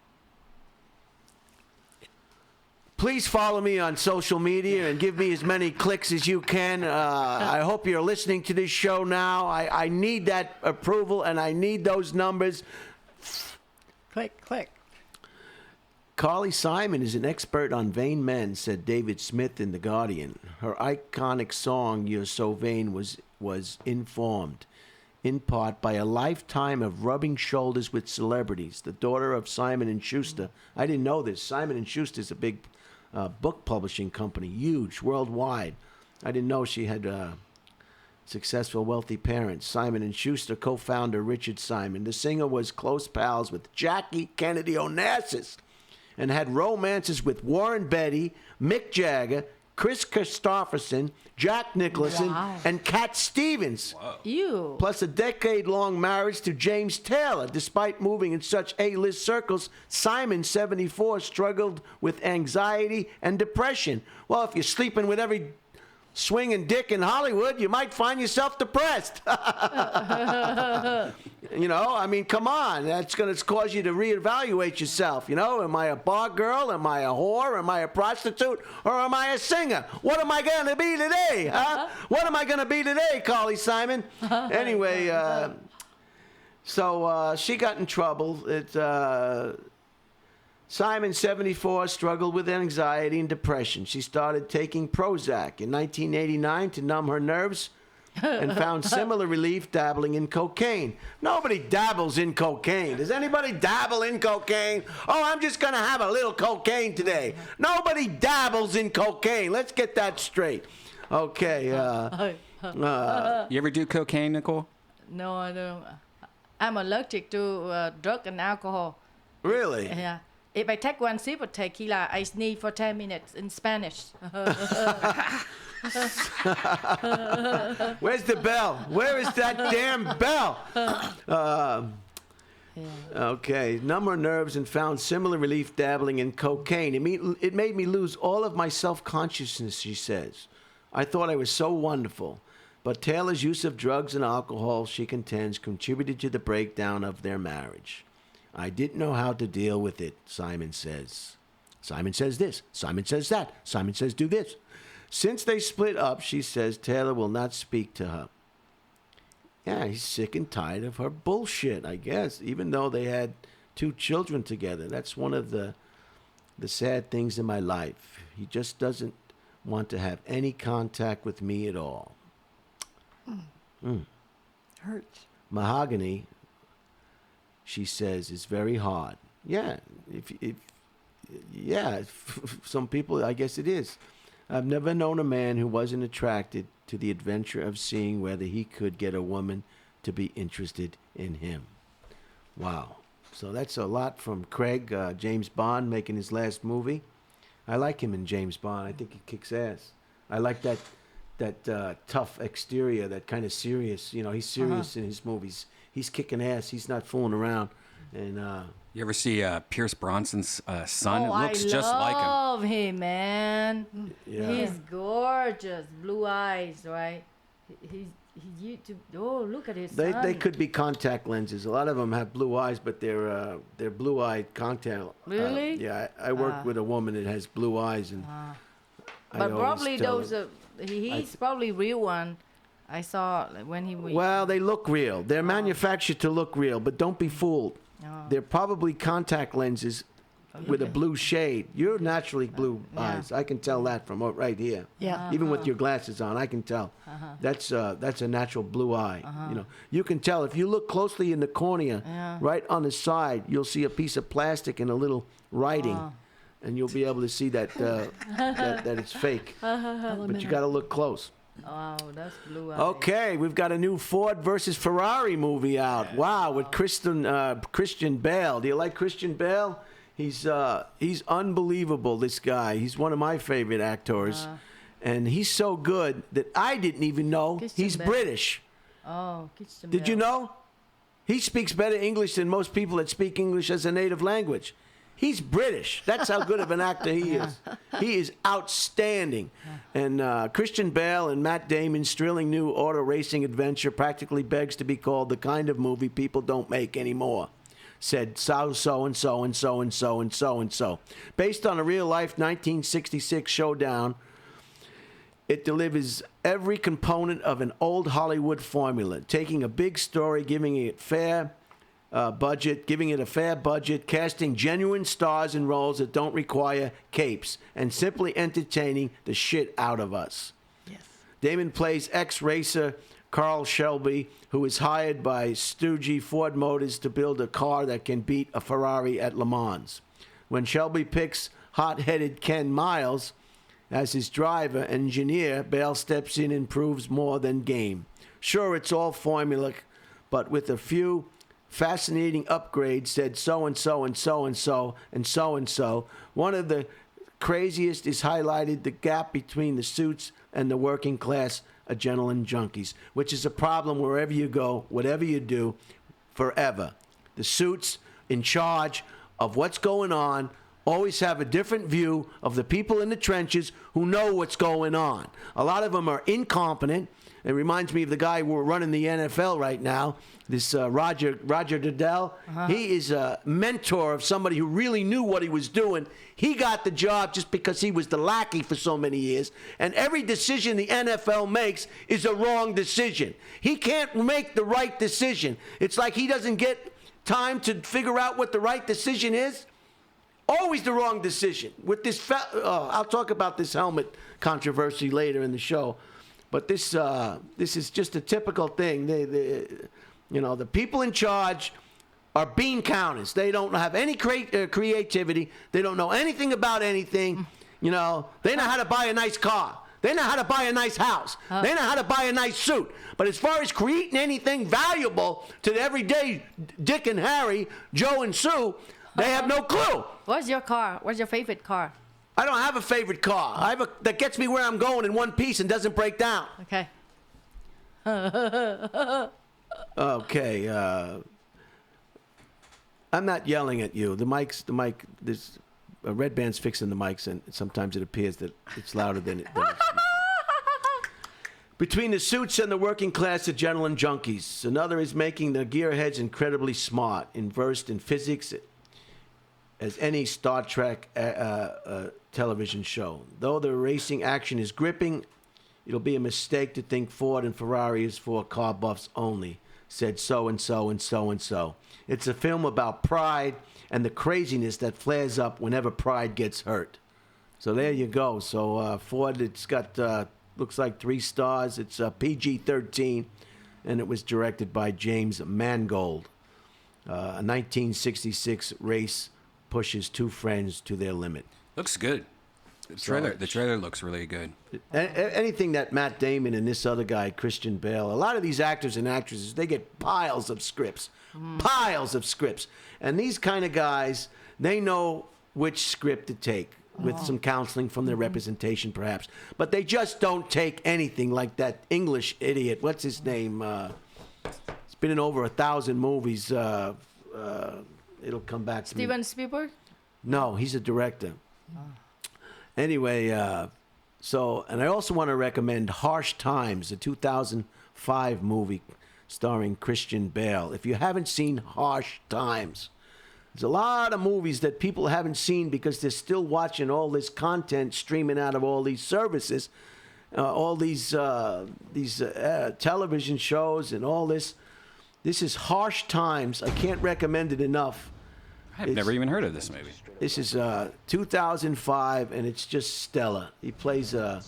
Please follow me on social media and give me as many clicks as you can. I hope you're listening to this show now. I need that approval, and I need those numbers. Click, click. Carly Simon is an expert on vain men, said David Smith in The Guardian. Her iconic song, You're So Vain, was informed, in part, by a lifetime of rubbing shoulders with celebrities. The daughter of Simon & Schuster. I didn't know this. Simon & Schuster is a big book publishing company, huge, worldwide. I didn't know she had successful, wealthy parents. Simon & Schuster co-founder Richard Simon. The singer was close pals with Jackie Kennedy Onassis and had romances with Warren Beatty, Mick Jagger, Chris Christopherson, Jack Nicholson, and Cat Stevens. Ew. Plus a decade-long marriage to James Taylor. Despite moving in such A-list circles, Simon, 74, struggled with anxiety and depression. Well, if you're sleeping with every swinging dick in Hollywood, you might find yourself depressed. You know, I mean, come on. That's going to cause you to reevaluate yourself. You know, am I a bar girl? Am I a whore? Am I a prostitute? Or am I a singer? What am I going to be today? Huh? What am I going to be today, Carly Simon? Anyway, so she got in trouble. Simon, 74, struggled with anxiety and depression. She started taking Prozac in 1989 to numb her nerves and found similar relief dabbling in cocaine. Nobody dabbles in cocaine. Does anybody dabble in cocaine? Oh, I'm just going to have a little cocaine today. Nobody dabbles in cocaine. Let's get that straight. Okay. You ever do cocaine, Nicole? No, I don't. I'm allergic to drug and alcohol. Really? Yeah. If I take one sip of tequila, I sneeze for 10 minutes in Spanish. Where's the bell? Where is that damn bell? Okay, numb her nerves and found similar relief dabbling in cocaine. It made me lose all of my self-consciousness, she says. I thought I was so wonderful. But Taylor's use of drugs and alcohol, she contends, contributed to the breakdown of their marriage. I didn't know how to deal with it, Simon says. Simon says this. Simon says that. Simon says do this. Since they split up, she says, Taylor will not speak to her. Yeah, he's sick and tired of her bullshit, I guess, even though they had 2 children together. That's one of the sad things in my life. He just doesn't want to have any contact with me at all. Hurts. Mahogany, she says, is very hard. Yeah, some people, I guess it is. I've never known a man who wasn't attracted to the adventure of seeing whether he could get a woman to be interested in him. Wow. So that's a lot from Craig, James Bond, making his last movie. I like him in James Bond. I think he kicks ass. I like that tough exterior, that kind of serious. You know, he's serious in his movies. He's kicking ass. He's not fooling around. And You ever see Pierce Bronson's son? Oh, It looks just like him. I love him, man. Yeah. He's gorgeous, blue eyes, right? He's oh, look at his son. they could be contact lenses. A lot of them have blue eyes, but they're blue-eyed contact. Really? Yeah, I worked with a woman that has blue eyes, and I But always probably tell those her- he's probably real one. I saw when he was. Well, they look real. They're manufactured to look real, but don't be fooled. They're probably contact lenses with a blue shade. You're naturally blue eyes. I can tell that from right here. Yeah. Even with your glasses on, I can tell. That's a natural blue eye. You know, you can tell if you look closely in the cornea, right on the side, you'll see a piece of plastic and a little writing, and you'll be able to see that that it's fake. But you got to look close. Wow, that's blue eyes. Okay, we've got a new Ford versus Ferrari movie out. Wow, with Christian Bale. Do you like Christian Bale? He's unbelievable, this guy. He's one of my favorite actors. And he's so good that I didn't even know Christian he's Bale. British. Oh, Christian Did you Bale. know? He speaks better English than most people that speak English as a native language. He's British. That's how good of an actor he is. He is outstanding. And Christian Bale and Matt Damon's thrilling new auto racing adventure practically begs to be called the kind of movie people don't make anymore, said so-and-so. Based on a real-life 1966 showdown, it delivers every component of an old Hollywood formula, taking a big story, giving it a fair budget, casting genuine stars in roles that don't require capes, and simply entertaining the shit out of us. Yes. Damon plays ex-racer Carl Shelby, who is hired by Stoogie Ford Motors to build a car that can beat a Ferrari at Le Mans. When Shelby picks hot-headed Ken Miles as his driver and engineer, Bale steps in and proves more than game. Sure, it's all formulaic, but with a few fascinating upgrades, said so-and-so and so-and-so and so-and-so. One of the craziest is highlighted the gap between the suits and the working class adrenaline junkies, which is a problem wherever you go, whatever you do, forever. The suits in charge of what's going on always have a different view of the people in the trenches who know what's going on. A lot of them are incompetent. It reminds me of the guy we're running the NFL right now, this Roger Goodell. He is a mentor of somebody who really knew what he was doing. He got the job just because he was the lackey for so many years. And every decision the NFL makes is a wrong decision. He can't make the right decision. It's like he doesn't get time to figure out what the right decision is. Always the wrong decision. With this, I'll talk about this helmet controversy later in the show. But this is just a typical thing. The people in charge are bean counters. They don't have any creativity. They don't know anything about anything. They know how to buy a nice car. They know how to buy a nice house. They know how to buy a nice suit. But as far as creating anything valuable to the everyday Dick and Harry, Joe and Sue, They have no clue. What's your car? What's your favorite car? I don't have a favorite car. I have that gets me where I'm going in one piece and doesn't break down. Okay. Okay. I'm not yelling at you. The mic. There's Redban's fixing the mics, and sometimes it appears that it's louder than it. Between the suits and the working class adrenaline junkies, another is making the gearheads incredibly smart, versed in physics as any Star Trek television show. Though the racing action is gripping, it'll be a mistake to think Ford and Ferrari is for car buffs only, said so-and-so and so-and-so. It's a film about pride and the craziness that flares up whenever pride gets hurt. So there you go. So Ford, it's got... looks like 3 stars. It's PG-13, and it was directed by James Mangold. A 1966 race pushes 2 friends to their limit. Looks good. The trailer looks really good. Anything that Matt Damon and this other guy, Christian Bale, a lot of these actors and actresses, they get piles of scripts. Piles of scripts. And these kind of guys, they know which script to take. With some counseling from their representation, perhaps. But they just don't take anything like that English idiot. What's his name? It's been in over 1,000 movies. It'll come back to me. Steven Spielberg? No, he's a director. Anyway, and I also want to recommend Harsh Times, a 2005 movie starring Christian Bale. If you haven't seen Harsh Times... There's a lot of movies that people haven't seen because they're still watching all this content streaming out of all these services, all these television shows and all this. This is Harsh Times. I can't recommend it enough. I've never even heard of this movie. This is 2005, and it's just stellar. He plays a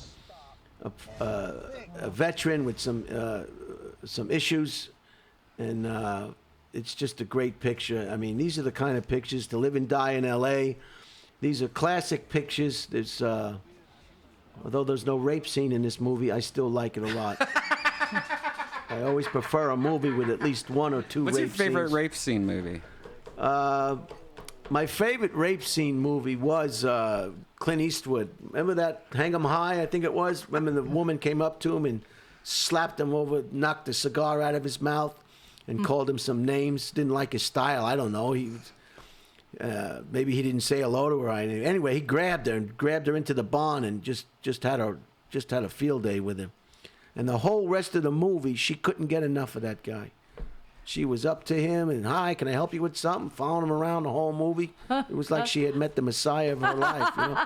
veteran with some issues, and it's just a great picture. I mean, these are the kind of pictures to live and die in L.A. These are classic pictures. There's, although there's no rape scene in this movie, I still like it a lot. I always prefer a movie with at least 1 or 2 What's rape your favorite scenes. rape scene movie? My favorite rape scene movie was Clint Eastwood. Remember that Hang 'em High, I think it was? Remember the woman came up to him and slapped him over, knocked the cigar out of his mouth? And called him some names. Didn't like his style. I don't know. Maybe he didn't say hello to her. Anyway, he grabbed her into the barn, and just had a field day with him. And the whole rest of the movie, she couldn't get enough of that guy. She was up to him and, hi, can I help you with something? Following him around the whole movie. It was like she had met the Messiah of her life. You know?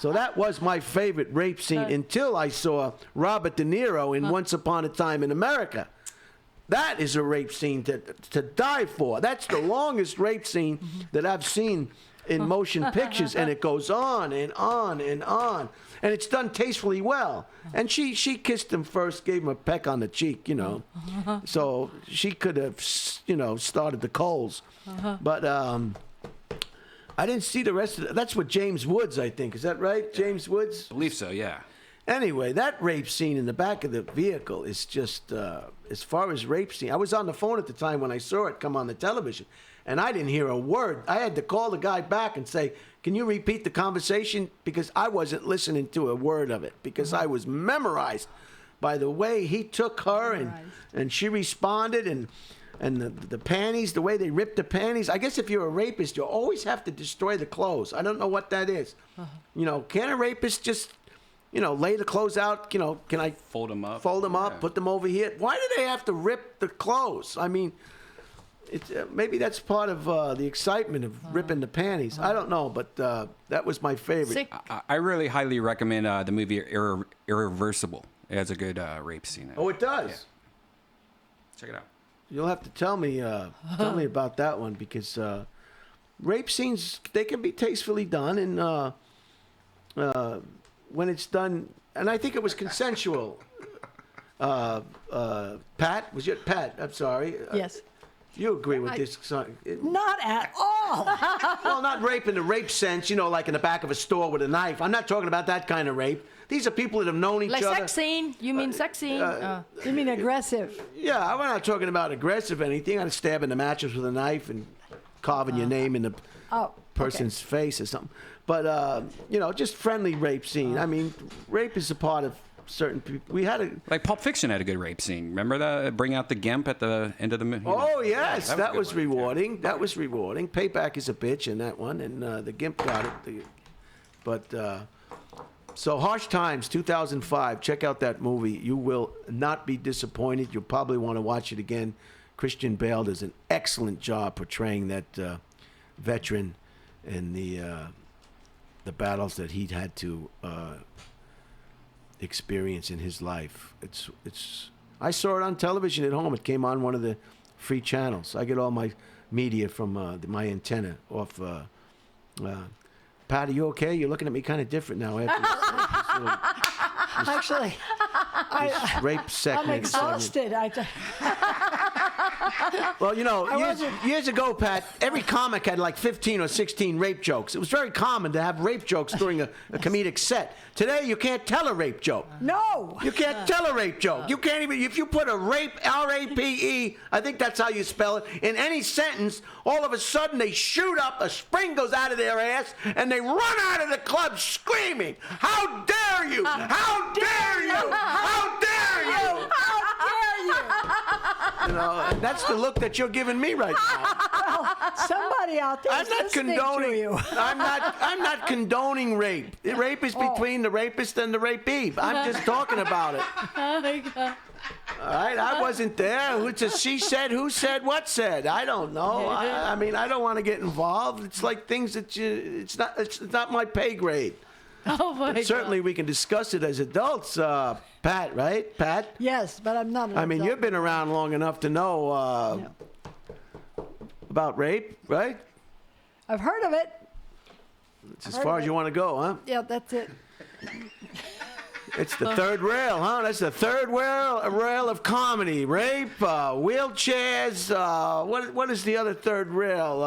So that was my favorite rape scene until I saw Robert De Niro in Once Upon a Time in America. That is a rape scene to die for. That's the longest rape scene that I've seen in motion pictures, and it goes on and on and on. And it's done tastefully well. And she kissed him first, gave him a peck on the cheek, you know. So she could have, you know, started the coals. But I didn't see the rest of it. That's with James Woods, I think. Is that right? James Woods? I believe so, yeah. Anyway, that rape scene in the back of the vehicle is just, as far as rape scene, I was on the phone at the time when I saw it come on the television, and I didn't hear a word. I had to call the guy back and say, can you repeat the conversation? Because I wasn't listening to a word of it, because I was memorized by the way he took her, and she responded, and the panties, the way they ripped the panties. I guess if you're a rapist, you always have to destroy the clothes. I don't know what that is. You know, can a rapist just... You know, lay the clothes out, you know, can I... Fold them up. Fold them up, put them over here. Why do they have to rip the clothes? I mean, it's, maybe that's part of the excitement of ripping the panties. I don't know, but that was my favorite. I really highly recommend the movie Irreversible. It has a good rape scene in it. Oh, it does? Yeah. Check it out. You'll have to tell me about that one, because rape scenes, they can be tastefully done, and... when it's done, and I think it was consensual. Pat, was it Pat? I'm sorry. Yes. You agree with this? Not at all. Well, not rape in the rape sense, you know, like in the back of a store with a knife. I'm not talking about that kind of rape. These are people that have known each like other. Like sex scene? You mean sex scene? You mean aggressive? Yeah, we're not talking about aggressive anything. I'd stab in the mattress with a knife and carving your name in the Oh, person's face or something. But you know, just friendly rape scene. I mean, rape is a part of certain people. We had a Like Pulp Fiction had a good rape scene. Remember that? Bring out the gimp at the end of the movie. Oh yes, Yeah, that a was good one, yeah. rewarding. That was rewarding. Payback is a bitch in that one, and the gimp got it. So Harsh Times, 2005. Check out that movie. You will not be disappointed. You'll probably want to watch it again. Christian Bale does an excellent job portraying that veteran and the battles that he'd had to experience in his life. It's. I saw it on television at home. It came on one of the free channels. I get all my media from my antenna off. Pat, are you okay? You're looking at me kind of different now after Actually, this rape I'm segment. exhausted. Well, you know, I wasn't- years ago, Pat, every comic had like 15 or 16 rape jokes. It was very common to have rape jokes during a comedic set. Today, you can't tell a rape joke. No. You can't tell a rape joke. You can't even, if you put a rape, R-A-P-E, I think that's how you spell it, in any sentence, all of a sudden they shoot up, a spring goes out of their ass, and they run out of the club screaming, "How dare you! How dare you! How dare you!" How dare you? You know, and that's the look that you're giving me right now. Somebody out there I'm is not listening condoning. to you. I'm not condoning rape. Rape is between the rapist and the rapee. I'm just talking about it. Oh my God. All right, I wasn't there. It's a she said, who said, what said. I don't know. I mean, I don't want to get involved. It's like things that it's not my pay grade. Oh my God. Certainly, we can discuss it as adults. Pat, right? Pat. Yes, but I'm not an I mean, adult. you've been around long enough to know No. about rape, right? I've heard of it. It's as far as you want to go, huh? Yeah, that's it. It's the third rail, huh? That's the third rail of comedy. Rape, wheelchairs. What is the other third rail?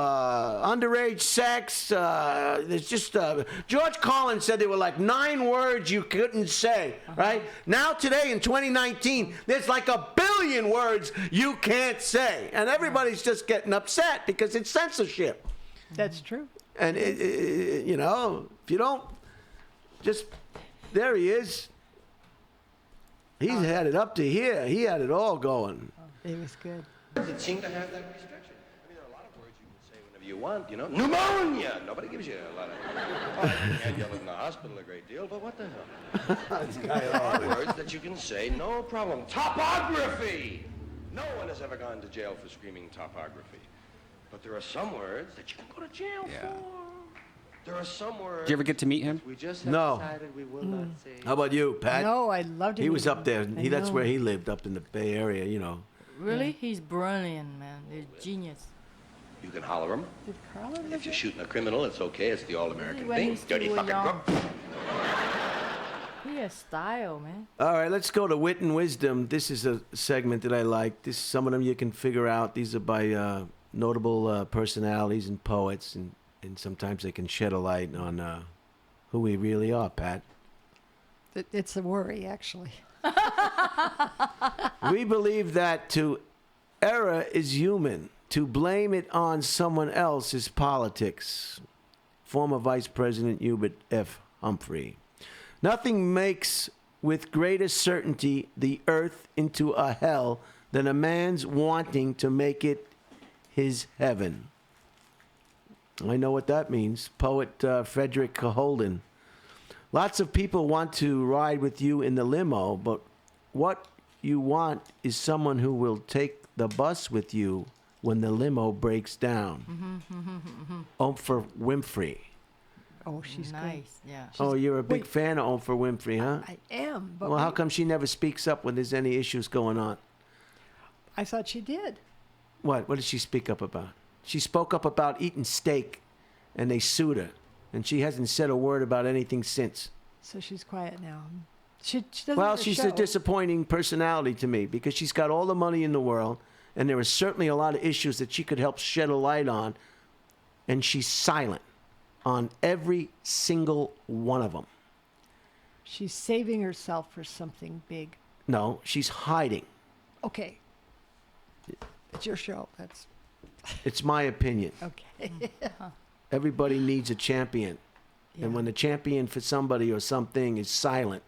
Underage sex. There's just George Collins said there were like 9 words you couldn't say. Right now, today in 2019, there's like 1 billion words you can't say, and everybody's just getting upset because it's censorship. That's true. And you know, if you don't, just there he is. He's had it up to here. He had it all going. It was good. That seem to have that restriction. I mean, there are a lot of words you can say whenever you want, you know. Pneumonia! Nobody gives you a lot of... Oh, you can't yell it in the hospital a great deal, but what the hell? There are words that you can say, no problem. Topography! No one has ever gone to jail for screaming topography. But there are some words that you can go to jail Yeah. for. There are some words... Did you ever get to meet him? We just have No. decided we will not say... How about you, Pat? No, I loved it. He was up there. That's know. where he lived, up in the Bay Area, you know. Really? He's brilliant, man. He's genius. You can holler him. Did Carlin If you're shooting a criminal, it's okay. It's the all-American When thing. he's Dirty still fucking young. crook. He has style, man. All right, let's go to Wit and Wisdom. This is a segment that I like. Some of them you can figure out. These are by notable personalities and poets, and sometimes they can shed a light on who we really are, Pat. It's a worry, actually. We believe that to err is human. To blame it on someone else is politics. Former Vice President Hubert F. Humphrey. Nothing makes with greater certainty the earth into a hell than a man's wanting to make it his heaven. I know what that means. Poet Frederick Holden. Lots of people want to ride with you in the limo, but what you want is someone who will take the bus with you when the limo breaks down. Oprah Winfrey. Oh, she's Nice, yeah. Oh, you're a big Wait. fan of Oprah Winfrey, huh? good. I am, but Well, how come she never speaks up when there's any issues going on? I thought she did. What? What did she speak up about? She spoke up about eating steak, and they sued her. And she hasn't said a word about anything since. So she's quiet now. She doesn't Well, have a she's show. a disappointing personality to me because she's got all the money in the world, and there are certainly a lot of issues that she could help shed a light on, and she's silent on every single one of them. She's saving herself for something big. No, she's hiding. Okay. It's your show. That's It's my opinion. Okay. Everybody needs a champion. Yeah. And when the champion for somebody or something is silent,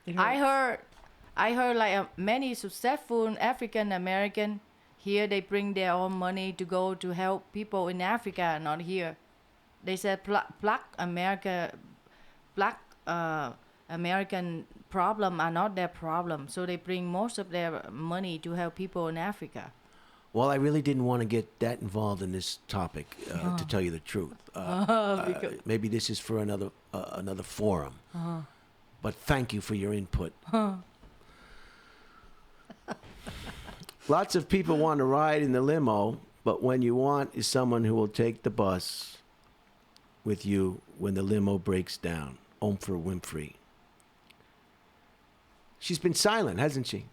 It I hurts. heard like many successful African American here. They bring their own money to go to help people in Africa, not here. They said black American problem are not their problem, so they bring most of their money to help people in Africa. well, I really didn't want to get that involved in this topic, to tell you the truth. Maybe this is for another forum. But thank you for your input. Lots of people want to ride in the limo, but when you want is someone who will take the bus with you when the limo breaks down. Oprah Winfrey. She's been silent, hasn't she?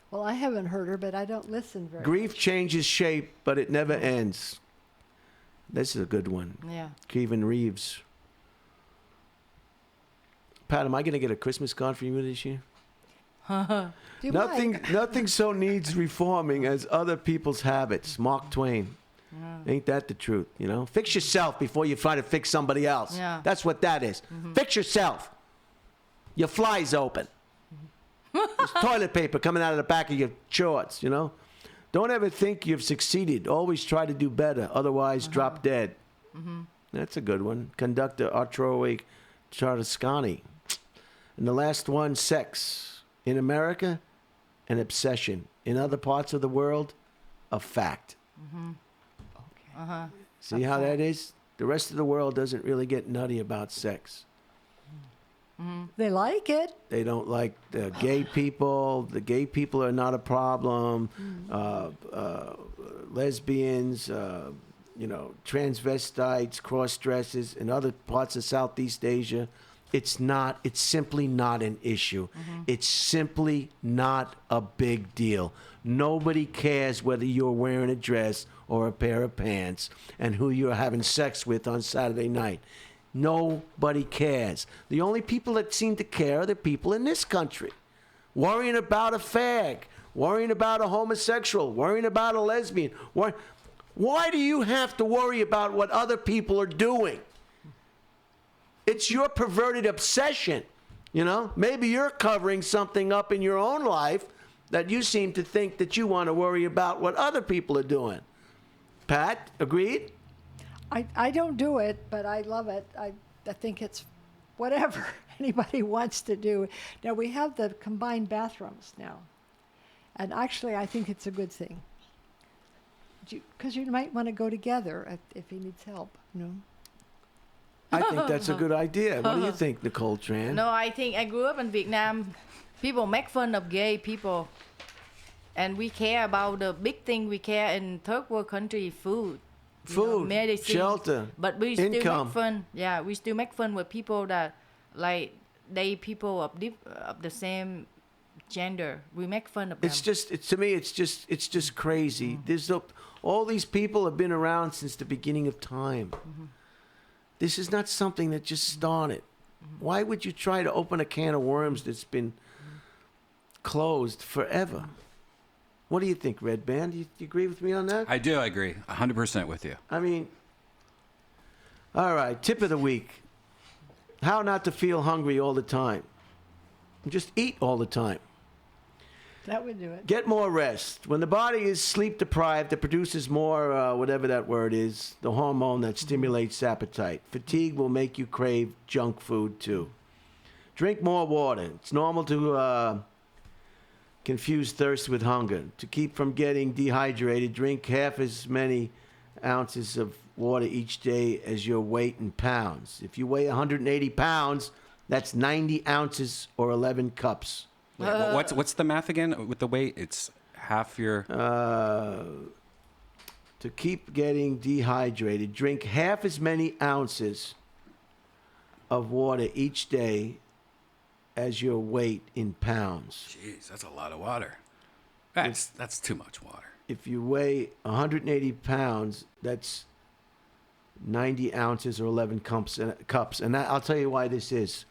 Well, I haven't heard her, but I don't listen very Grief changes shape, but it never ends. This is a good one. Yeah. Kevin Reeves. Pat, am I going to get a Christmas card for you this year? You Nothing so needs reforming as other people's habits. Mark Twain. Ain't that the truth, you know? Fix yourself before you try to fix somebody else. Yeah. That's what that is. Fix yourself. Your fly's open. There's toilet paper coming out of the back of your shorts, you know? Don't ever think you've succeeded. Always try to do better. Otherwise, drop dead. That's a good one. Conductor Arturo Chartascani. And the last one, sex. In America, an obsession. In other parts of the world, a fact. See how that is? The rest of the world doesn't really get nutty about sex. They like it. They don't like the gay people. The gay people are not a problem. Lesbians, transvestites, cross-dressers, in other parts of Southeast Asia. It's simply not an issue. It's simply not a big deal. Nobody cares whether you're wearing a dress or a pair of pants and who you're having sex with on Saturday night. Nobody cares. The only people that seem to care are the people in this country. Worrying about a fag, worrying about a homosexual, worrying about a lesbian. Why do you have to worry about what other people are doing? It's your perverted obsession, you know? Maybe you're covering something up in your own life that you seem to think that you want to worry about what other people are doing. Pat, agreed? I don't do it, but I love it. I think it's whatever anybody wants to do. Now, we have the combined bathrooms now. And actually, I think it's a good thing. Because you might want to go together if he needs help, you know? I think that's a good idea. What do you think, Nicole Tran? No, I think I grew up in Vietnam. People make fun of gay people. And we care about the big thing we care in third world country, food. Food, medicine. shelter, But we still income. make fun. Yeah, we still make fun with people that, like, they people of the same gender. We make fun of them. To me, it's just crazy. All these people have been around since the beginning of time. This is not something that just started. Why would you try to open a can of worms that's been closed forever? What do you think, Redban? Do you agree with me on that? I do. I agree 100% with you. I mean, all right, tip of the week. How not to feel hungry all the time. Just eat all the time. That would do it. Get more rest. When the body is sleep deprived, it produces more, whatever that word is, the hormone that stimulates appetite. Fatigue will make you crave junk food too. Drink more water. It's normal to confuse thirst with hunger. To keep from getting dehydrated, drink half as many ounces of water each day as your weight in pounds. If you weigh 180 pounds, that's 90 ounces or 11 cups. Wait, what's the math again with the weight? It's half your... To keep getting dehydrated, drink half as many ounces of water each day as your weight in pounds. Jeez, that's a lot of water. That's too much water. If you weigh 180 pounds, that's 90 ounces or 11 cups. And I'll tell you why this is.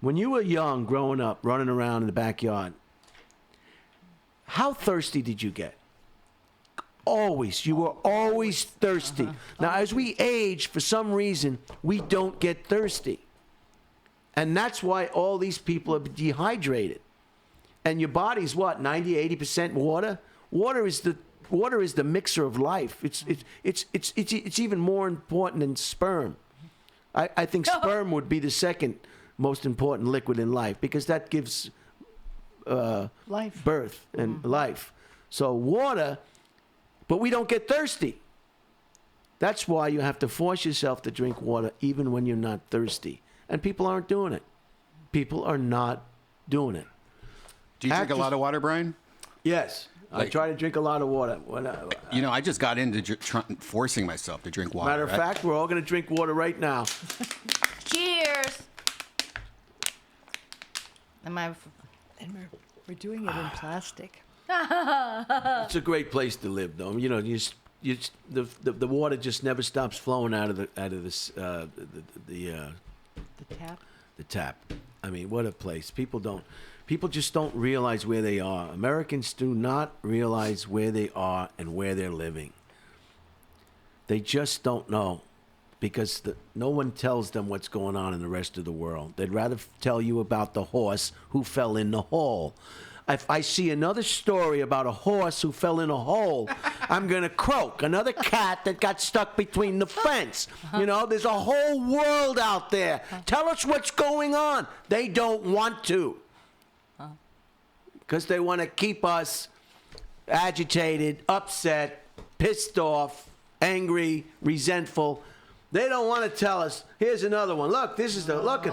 When you were young, growing up, running around in the backyard, how thirsty did you get? Always. You were always thirsty. Now, as we age, for some reason, we don't get thirsty. And that's why all these people are dehydrated. And your body's what, 90, 80% water? Water is the mixer of life. It's even more important than sperm. I think sperm would be the second most important liquid in life because that gives Life. birth and life. So water, but we don't get thirsty. That's why you have to force yourself to drink water even when you're not thirsty. And people aren't doing it. People are not doing it. Do you drink a lot of water, Brian? Yes. I Like- try to drink a lot of water. You know, I just got into forcing myself to drink water. Matter of right? fact, we're all going to drink water right now. Cheers. Am I? And we're doing it in plastic. It's a great place to live, though. You know, the water just never stops flowing out of the The tap. the tap. I mean, what a place. People just don't realize where they are. Americans do not realize where they are and where they're living. They just don't know because no one tells them what's going on in the rest of the world. They'd rather tell you about the horse who fell in the hole. If I see another story about a horse who fell in a hole, I'm going to croak. Another cat that got stuck between the fence. You know, there's a whole world out there. Tell us what's going on. They don't want to. Because they want to keep us agitated, upset, pissed off, angry, resentful. They don't want to tell us. Here's another one. Look, this is the look at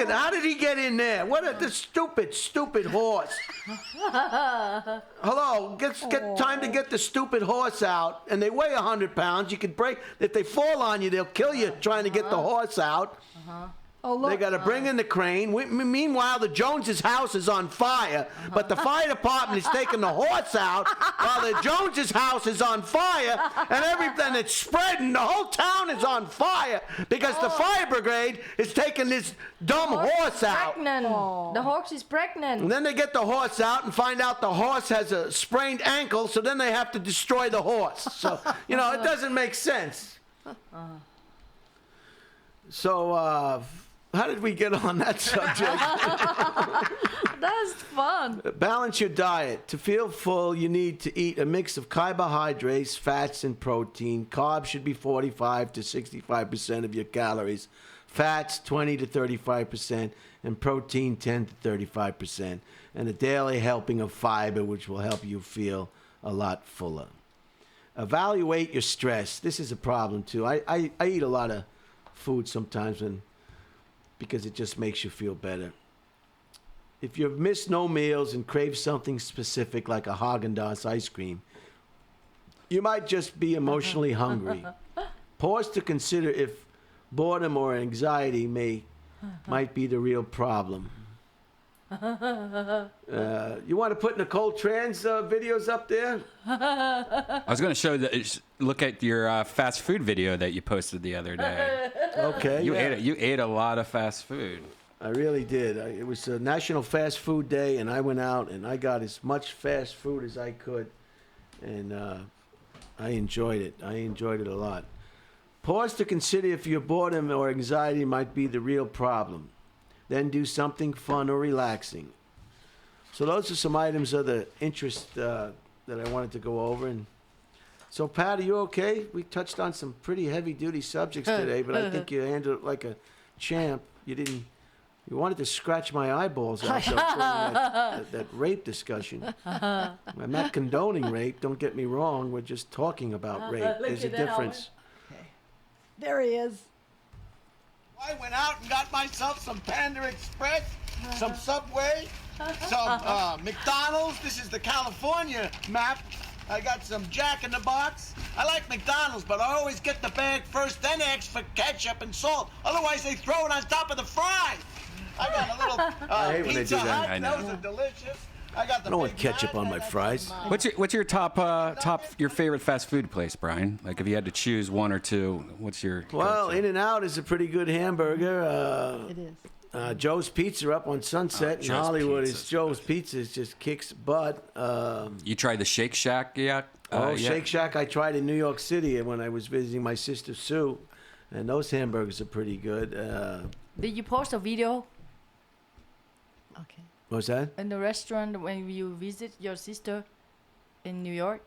how did he get in there? The stupid horse. Hello, get time to get the stupid horse out, and they weigh 100 pounds. You could break if they fall on you, they'll kill you trying to get the horse out. Oh, look. They got to bring in the crane. Meanwhile, the Joneses' house is on fire, but the fire department is taking the horse out while the Joneses' house is on fire, and everything it's spreading. The whole town is on fire because the fire brigade is taking this dumb horse out. Pregnant. The horse is pregnant. And then they get the horse out and find out the horse has a sprained ankle, so then they have to destroy the horse. So, you know, it doesn't make sense. So, how did we get on that subject? That's fun. Balance your diet. To feel full, you need to eat a mix of carbohydrates, fats, and protein. Carbs should be 45 to 65% of your calories. Fats, 20 to 35%, and protein, 10 to 35%. And a daily helping of fiber, which will help you feel a lot fuller. Evaluate your stress. This is a problem, too. I eat a lot of food sometimes because it just makes you feel better. If you've missed no meals and crave something specific like a Haagen-Dazs ice cream, you might just be emotionally hungry. Pause to consider if boredom or anxiety might be the real problem. You want to put Nicole Tran's videos up there? I was going to show look at your fast food video that you posted the other day. Okay. You ate a lot of fast food. I really did. It was a National Fast Food Day, and I went out and I got as much fast food as I could, and I enjoyed it. I enjoyed it a lot. Pause to consider if your boredom or anxiety might be the real problem. Then do something fun or relaxing. So those are some items of the interest that I wanted to go over. And so, Pat, are you okay? We touched on some pretty heavy-duty subjects today, but I think you handled it like a champ. You wanted to scratch my eyeballs out during that rape discussion. I'm not condoning rape. Don't get me wrong. We're just talking about rape. There's a difference. There he is. I went out and got myself some Panda Express, some Subway, some McDonald's. This is the California map. I got some Jack in the Box. I like McDonald's, but I always get the bag first, then ask for ketchup and salt. Otherwise, they throw it on top of the fries. I got a little I hate when they Pizza do that. I Hut. know. Those are delicious. I got the I don't want ketchup on my fries. What's your top your favorite fast food place, Brian? Like if you had to choose one or two, what's your Well, go-to? In-N-Out is a pretty good hamburger. It is. Joe's Pizza up on Sunset in Joe's Hollywood. Pizza's It's Joe's Pizza. It just kicks butt. You tried the Shake Shack yet? Oh, Yeah. Shake Shack I tried in New York City when I was visiting my sister Sue, and those hamburgers are pretty good. Did you post a video Okay. What was that? in the restaurant when you visit your sister in New York?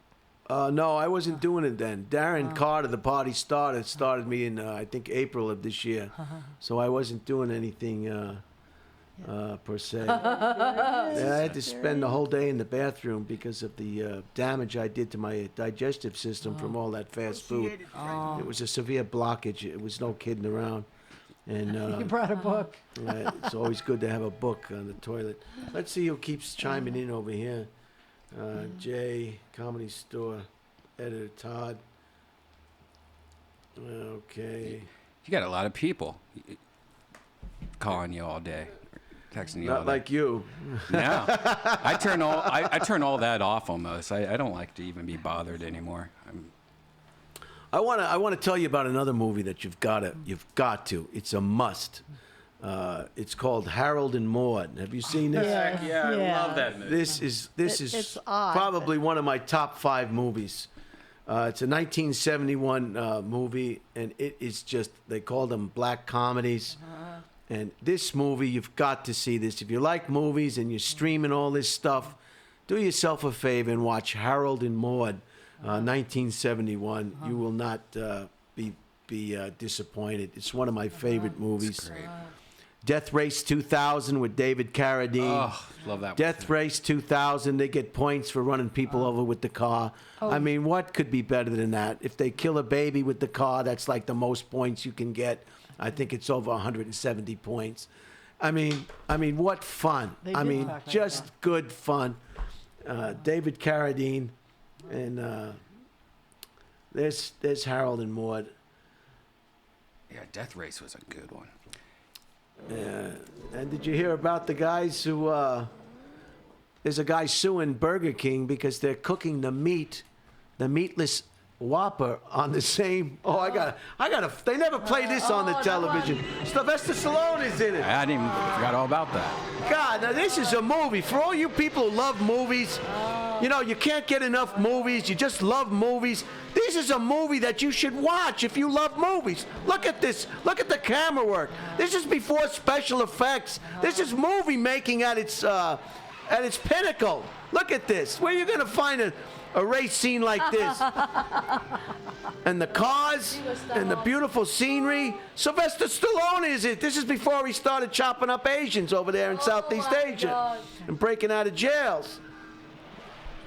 No, I wasn't doing it then. Darren Carter, the party started me in, I think, April of this year. So I wasn't doing anything per se. Yeah, I had to spend the whole day in the bathroom because of the damage I did to my digestive system from all that fast food. It was a severe blockage. It was no kidding around. And You brought a book. it's always good to have a book on the toilet. Let's see who keeps chiming in over here. Jay, Comedy Store, Editor Todd. Okay. You got a lot of people calling you all day, texting you all Not day. like you. No, I turn all that off almost. I don't like to even be bothered anymore. I want to tell you about another movie that you've got to. It's a must. It's called Harold and Maude. Have you seen this? Yeah. I love that movie. This is It's odd, probably one of my top 5 movies. It's a 1971 movie, and it is just, they call them black comedies. And this movie, you've got to see this. If you like movies and you're streaming all this stuff, do yourself a favor and watch Harold and Maude, 1971. You will not be disappointed. It's one of my favorite movies. Great. Death Race 2000 with David Carradine. Oh, love that. Death Race 2000, they get points for running people over with the car. I mean, what could be better than that? If they kill a baby with the car, that's like the most points you can get. I think it's over 170 points. I mean, what fun. They I did mean, talk like just that. good fun. David Carradine, and there's Harold and Maude. Yeah, Death Race was a good one. And did you hear about the guys who? There's a guy suing Burger King because they're cooking the meatless Whopper on the same. Oh, I gotta. They never play this on the television. Sylvester Stallone is in it. I didn't even forgot all about that. God, now this is a movie for all you people who love movies. You know, you can't get enough movies. You just love movies. This is a movie that you should watch if you love movies. Look at this. Look at the camera work. This is before special effects. This is movie making at its pinnacle. Look at this. Where are you gonna find a race scene like this? And the cars and the beautiful scenery. Sylvester Stallone is it. This is before he started chopping up Asians over there in Southeast Asia and breaking out of jails.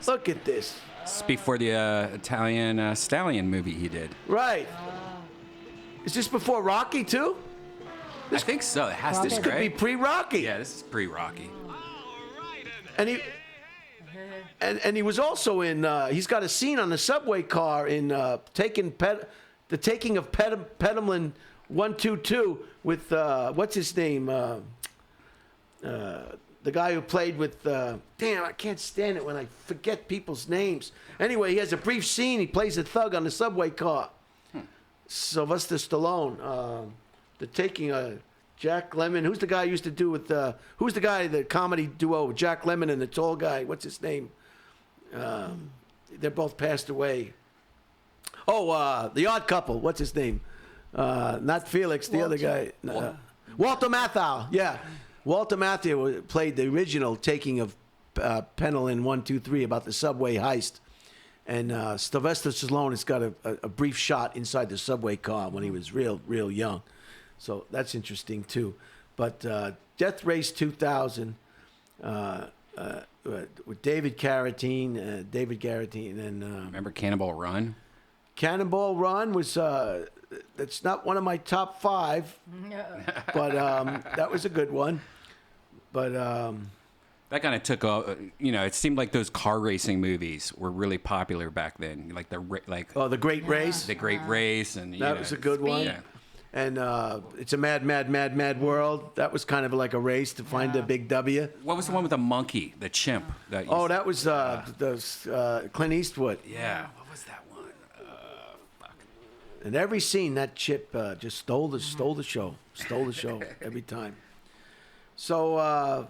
Look at this. It's before the Italian Stallion movie he did. Right. Is this before Rocky too? I think so. It has to This be, could be right? pre-Rocky. Yeah, this is pre-Rocky. And he and he was also in. He's got a scene on the subway car in the Taking of Petalman 122 with what's his name? The guy who played with. Damn, I can't stand it when I forget people's names. Anyway, he has a brief scene. He plays a thug on the subway car. Sylvester Stallone. The Taking of Jack Lemmon. Who's the guy who used to do with? Who's the guy, the comedy duo with Jack Lemmon and the tall guy? What's his name? They're both passed away. Oh, the Odd Couple. What's his name? Not Felix. The other guy. Walter Matthau. Yeah, Walter Matthau played the original Taking of Petalman 123 about the subway heist. And Sylvester Stallone has got a brief shot inside the subway car when he was real young. So that's interesting, too. But Death Race 2000 with David Carradine, and... Remember Cannonball Run? Cannonball Run was... that's not one of my top 5, but that was a good one. But... That kind of took off. It seemed like those car racing movies were really popular back then. Like the Great Race? The Great Race, and That was a good one. Yeah. And It's a Mad World. That was kind of like a race to find a big W. What was the one with the monkey, the chimp? That Was Clint Eastwood. Yeah. What was that one? Fuck. And every scene, that chip just stole the show. Stole the show every time. So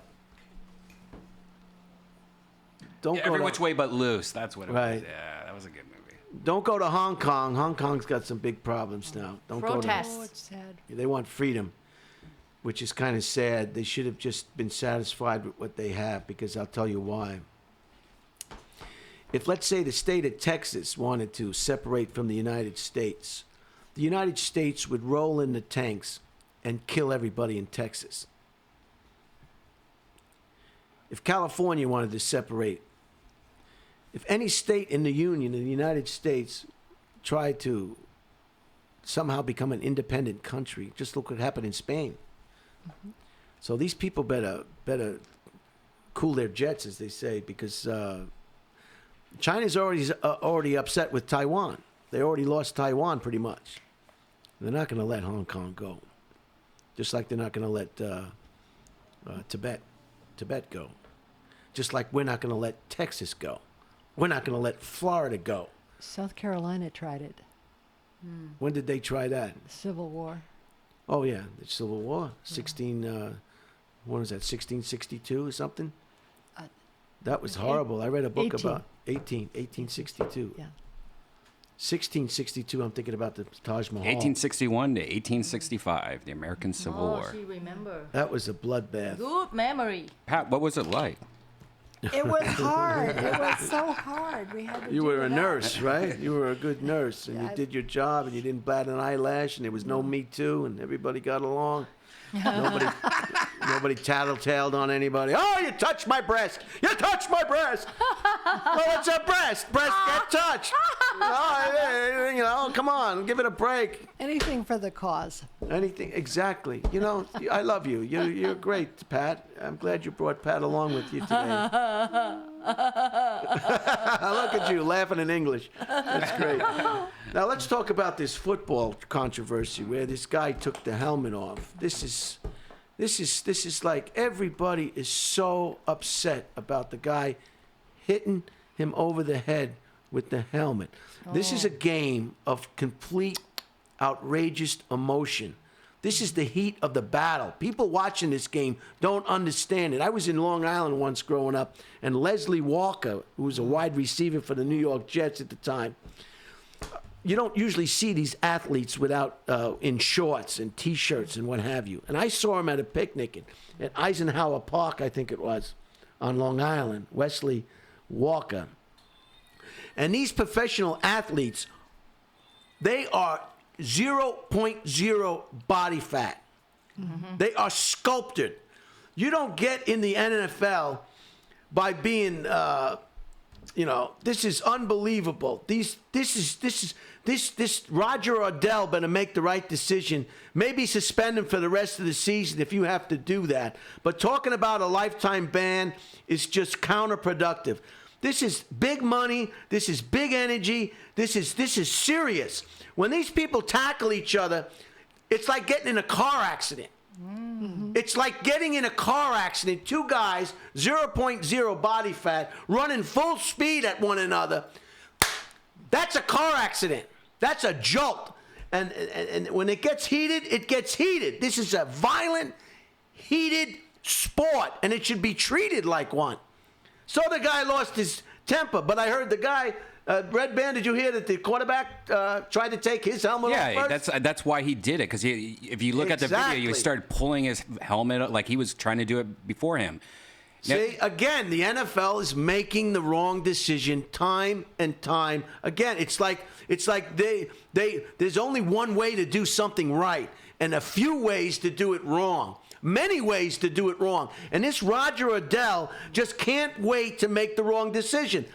don't Yeah, go Every to, Which Way But Loose. That's what it Right. was. Yeah, that was a good movie. don't go to Hong Kong. Hong Kong's got some big problems now. Don't Protest. Oh, it's sad. go to. They want freedom, which is kind of sad. They should have just been satisfied with what they have, because I'll tell you why. If, let's say, the state of Texas wanted to separate from the United States would roll in the tanks and kill everybody in Texas. If California wanted to separate, if any state in the Union, in the United States, tried to somehow become an independent country, just look what happened in Spain. So these people better cool their jets, as they say, because China's already upset with Taiwan. They already lost Taiwan pretty much. They're not going to let Hong Kong go, just like they're not going to let Tibet go, just like we're not going to let Texas go. We're not going to let Florida go. South Carolina tried it. When did they try that? Civil War. Oh yeah, the Civil War, 1662 or something. That was horrible. I read a book 18. about 1862. Yeah. 1662. I'm thinking about the Taj Mahal. 1861 to 1865, the American Civil Oh, War. she remember. That was a bloodbath. Good memory. Pat, what was it like? It was hard. It was so hard. We had to You do were a it nurse, out. right? You were a good nurse, and you Yeah. did your job, and you didn't bat an eyelash, and there was no Me Too, and everybody got along. Nobody tattletaled on anybody. Oh, you touched my breast! You touched my breast! Well, it's a breast. Breast get touched. Oh, you know, come on, give it a break. Anything for the cause. Anything, exactly. You know, I love you. You're great, Pat. I'm glad you brought Pat along with you today. Look at you laughing in English. That's great. Now let's talk about this football controversy where this guy took the helmet off. This is like everybody is so upset about the guy hitting him over the head with the helmet. This is a game of complete outrageous emotion. This is the heat of the battle. People watching this game don't understand it. I was in Long Island once growing up, and Leslie Walker, who was a wide receiver for the New York Jets at the time, you don't usually see these athletes without in shorts and T-shirts and what have you. And I saw him at a picnic at Eisenhower Park, I think it was, on Long Island, Wesley Walker. And these professional athletes, they are 0.0 body fat. Mm-hmm. They are sculpted. You don't get in the NFL by being, this is unbelievable. This Roger Odell better make the right decision. Maybe suspend him for the rest of the season if you have to do that. But talking about a lifetime ban is just counterproductive. This is big money. This is big energy. This is serious. When these people tackle each other, it's like getting in a car accident. Mm-hmm. It's like getting in a car accident. Two guys, 0.0 body fat, running full speed at one another. That's a car accident. That's a jolt. And when it gets heated, it gets heated. This is a violent, heated sport, and it should be treated like one. So the guy lost his temper, but I heard the guy, Redban, did you hear that the quarterback tried to take his helmet off first? Yeah, that's why he did it, because if you look at the video, he started pulling his helmet up like he was trying to do it before him. See, again, the NFL is making the wrong decision time and time again. It's like there's only one way to do something right and a few ways to do it wrong. Many ways to do it wrong. And this Roger Odell just can't wait to make the wrong decision.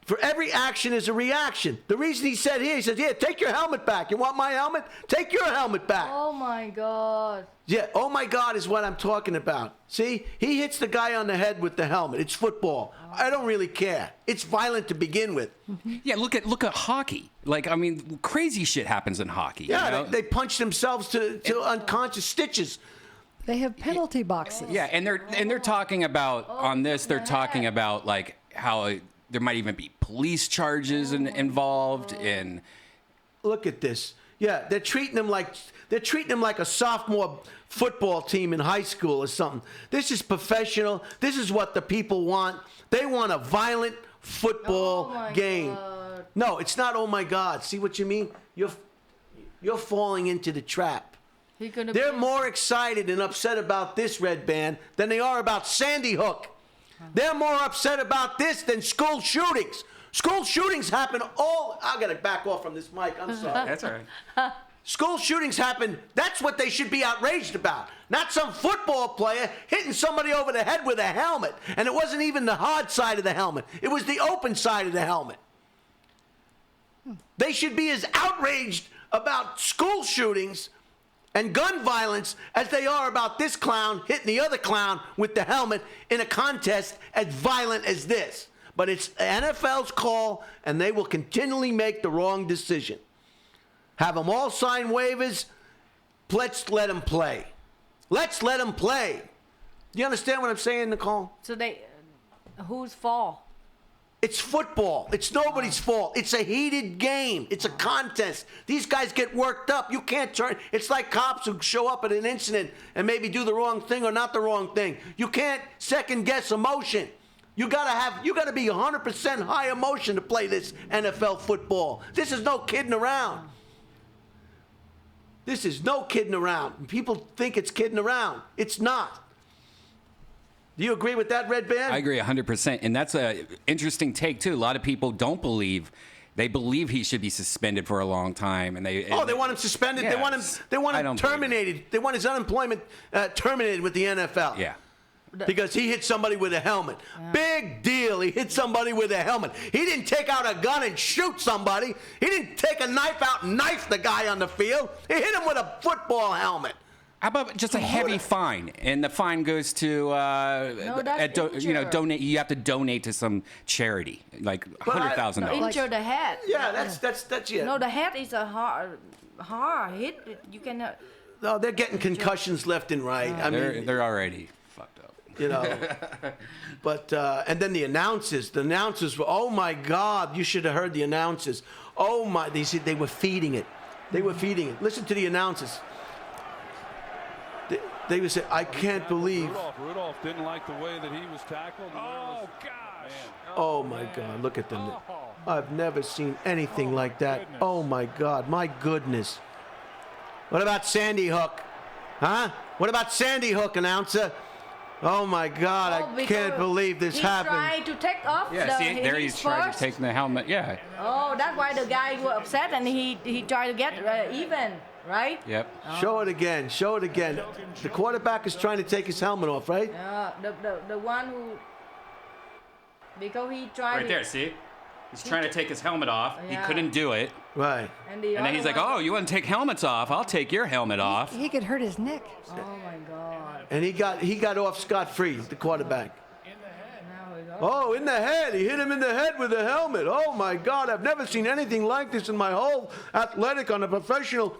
For every action is a reaction. The reason he said here, take your helmet back. You want my helmet? Take your helmet back. Oh my God. Yeah, oh my God is what I'm talking about. See, he hits the guy on the head with the helmet. It's football. I don't really care. It's violent to begin with. Yeah, look at hockey. Like, I mean, crazy shit happens in hockey. Yeah, you know? they punch themselves to unconscious stitches. They have penalty boxes. Yeah, and they're talking about on this. They're talking about like how there might even be police charges involved. And look at this. Yeah, they're treating him like a sophomore football team in high school or something. This is professional. This is what the people want. They want a violent football game. God. No, it's not. Oh my God! See what you mean? You're falling into the trap. They're more excited and upset about this, Redban, than they are about Sandy Hook. They're more upset about this than school shootings. School shootings happen all... I got to back off from this mic. I'm sorry. That's all right. School shootings happen. That's what they should be outraged about. Not some football player hitting somebody over the head with a helmet. And it wasn't even the hard side of the helmet. It was the open side of the helmet. They should be as outraged about school shootings and gun violence as they are about this clown hitting the other clown with the helmet in a contest as violent as this. But it's NFL's call, and they will continually make the wrong decision. Have them all sign waivers. Let's let them play. Let's let them play. Do you understand what I'm saying, Nicole? So whose fault? It's football. It's nobody's fault. It's a heated game. It's a contest. These guys get worked up. You can't turn. It's like cops who show up at an incident and maybe do the wrong thing or not the wrong thing. You can't second guess emotion. You gotta be 100% high emotion to play this NFL football. This is no kidding around. This is no kidding around. People think it's kidding around. It's not. Do you agree with that, Redban? I agree 100%. And that's an interesting take, too. A lot of people don't believe. They believe he should be suspended for a long time. And they want him suspended? Yeah, they want him terminated. They want his unemployment terminated with the NFL. Yeah. Because he hit somebody with a helmet. Yeah. Big deal. He hit somebody with a helmet. He didn't take out a gun and shoot somebody. He didn't take a knife out and knife the guy on the field. He hit him with a football helmet. How about just a heavy fine, and the fine goes to donate. You have to donate to some charity, like $100,000. Injure the head. Yeah, that's yeah. No, the head is a hard hit. You cannot. No, they're getting concussions left and right. I mean, they're already fucked up. You know, but and then the announcers were. Oh my God! You should have heard the announcers. Oh my! They were feeding it. They were feeding it. Listen to the announcers. They would say, I can't believe. Rudolph didn't like the way that he was tackled. Oh, gosh. Oh, my God. Look at them. I've never seen anything like that. Oh, my God. My goodness. What about Sandy Hook? Huh? What about Sandy Hook, announcer? Oh, my God. I can't believe this happened. He's trying to take off there he's trying to take the helmet. Yeah. Oh, that's why the guy was upset, and he tried to get even. Right? Yep. Oh. Show it again. Show it again. The quarterback is trying to take his helmet off, right? Yeah. The one who, because he tried. Right there. See, he's trying to take his helmet off. Yeah. He couldn't do it. Right. And then he's like, "Oh, you want to take helmets off? I'll take your helmet off." He could hurt his neck. Oh my God. And he got off scot-free. The quarterback. Oh, in the head. He hit him in the head with a helmet. Oh, my God. I've never seen anything like this in my whole athletic on a professional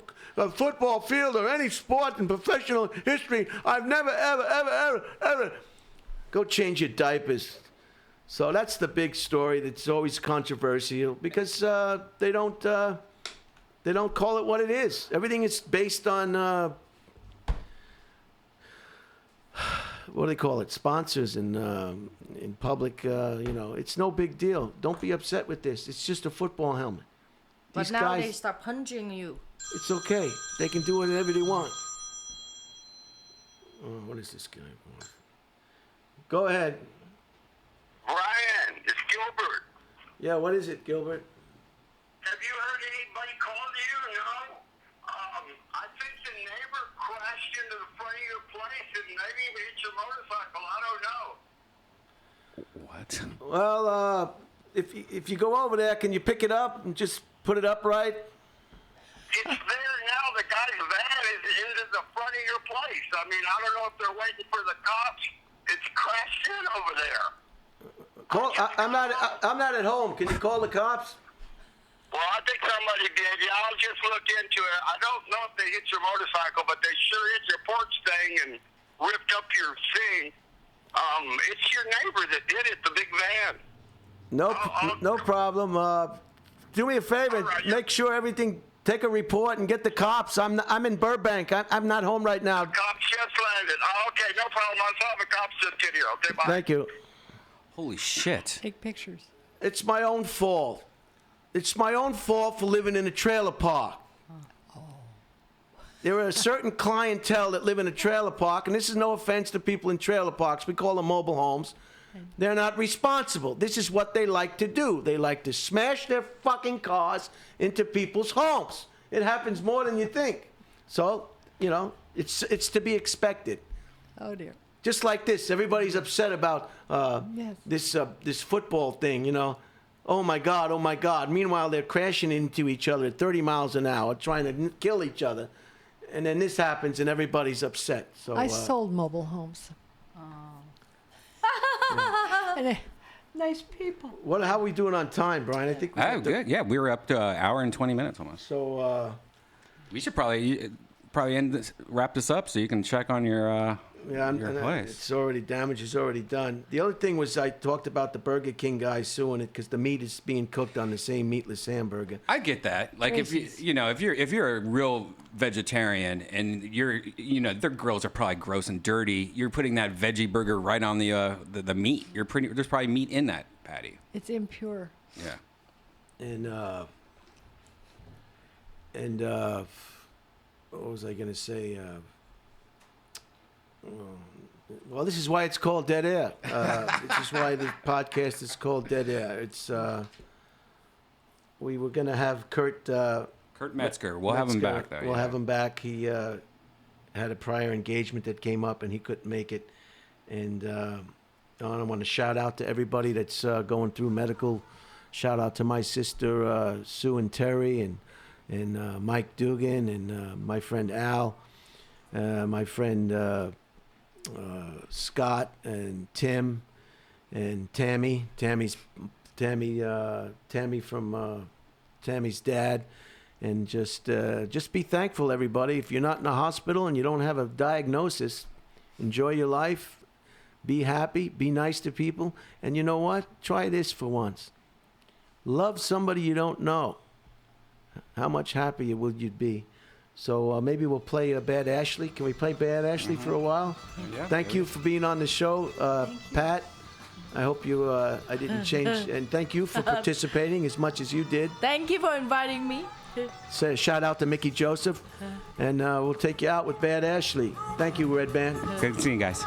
football field or any sport in professional history. I've never, ever. Go change your diapers. So that's the big story that's always controversial because they don't call it what it is. Everything is based on... what do they call it? Sponsors and in public, it's no big deal. Don't be upset with this. It's just a football helmet. But now they start punching you. It's okay. They can do whatever they want. Oh, what is this guy? Go ahead. Brian, it's Gilbert. Yeah, what is it, Gilbert? Have you heard anybody call you? No? I think the neighbor crashed into the front of your place and maybe even hit your motorcycle. I don't know. What? Well, if you go over there, can you pick it up and just put it upright? It's there now. The guy's van is into the front of your place. I mean, I don't know if they're waiting for the cops. It's crashed in over there. I'm not at home. Can you call the cops? Well, I think somebody did. Yeah, I'll just look into it. I don't know if they hit your motorcycle, but they sure hit your porch thing and ripped up your thing. It's your neighbor that did it, the big van. No problem. Do me a favor. Right, make sure everything Take a report and get the cops. I'm in Burbank. I'm not home right now. Cops just landed. Oh, okay, no problem. I saw the cops just get here. Okay, bye. Thank you. Holy shit. Take pictures. It's my own fault. It's my own fault for living in a trailer park. There are a certain clientele that live in a trailer park, and this is no offense to people in trailer parks. We call them mobile homes. They're not responsible. This is what they like to do. They like to smash their fucking cars into people's homes. It happens more than you think. So, you know, it's to be expected. Oh, dear. Just like this, everybody's upset about this football thing, you know. Oh, my God, oh, my God. Meanwhile, they're crashing into each other at 30 miles an hour, trying to kill each other. And then this happens, and everybody's upset. So I sold mobile homes. And, nice people. how are we doing on time, Brian? I think we got Good. Yeah, we were up to an hour and 20 minutes almost. So We should probably wrap this up so you can check on your place. It's already damage is already done. The other thing was I talked about the Burger King guy suing it because the meat is being cooked on the same meatless hamburger. I get that. Like if you're a real vegetarian and their grills are probably gross and dirty, you're putting that veggie burger right on the meat. There's probably meat in that patty. It's impure. Yeah. And what was I gonna say? Well, this is why it's called Dead Air. This is why the podcast is called Dead Air. It's we were gonna have Kurt Metzger. We'll have him back though. We'll have him back. He had a prior engagement that came up and he couldn't make it. And I want to shout out to everybody that's going through medical. Shout out to my sister Sue and Terry and Mike Dugan and my friend Al, my friend Scott and Tim and Tammy from Tammy's dad, and just be thankful, everybody. If you're not in a hospital and you don't have a diagnosis, enjoy your life, be happy, be nice to people, and you know what? Try this for once. Love somebody you don't know. How much happier would you be? So maybe we'll play Bad Ashley. Can we play Bad Ashley for a while? Yeah. Thank you for being on the show, Pat. I hope I didn't change. And thank you for participating as much as you did. Thank you for inviting me. Say a shout out to Mickey Joseph. And we'll take you out with Bad Ashley. Thank you, Redban. Good to see you guys.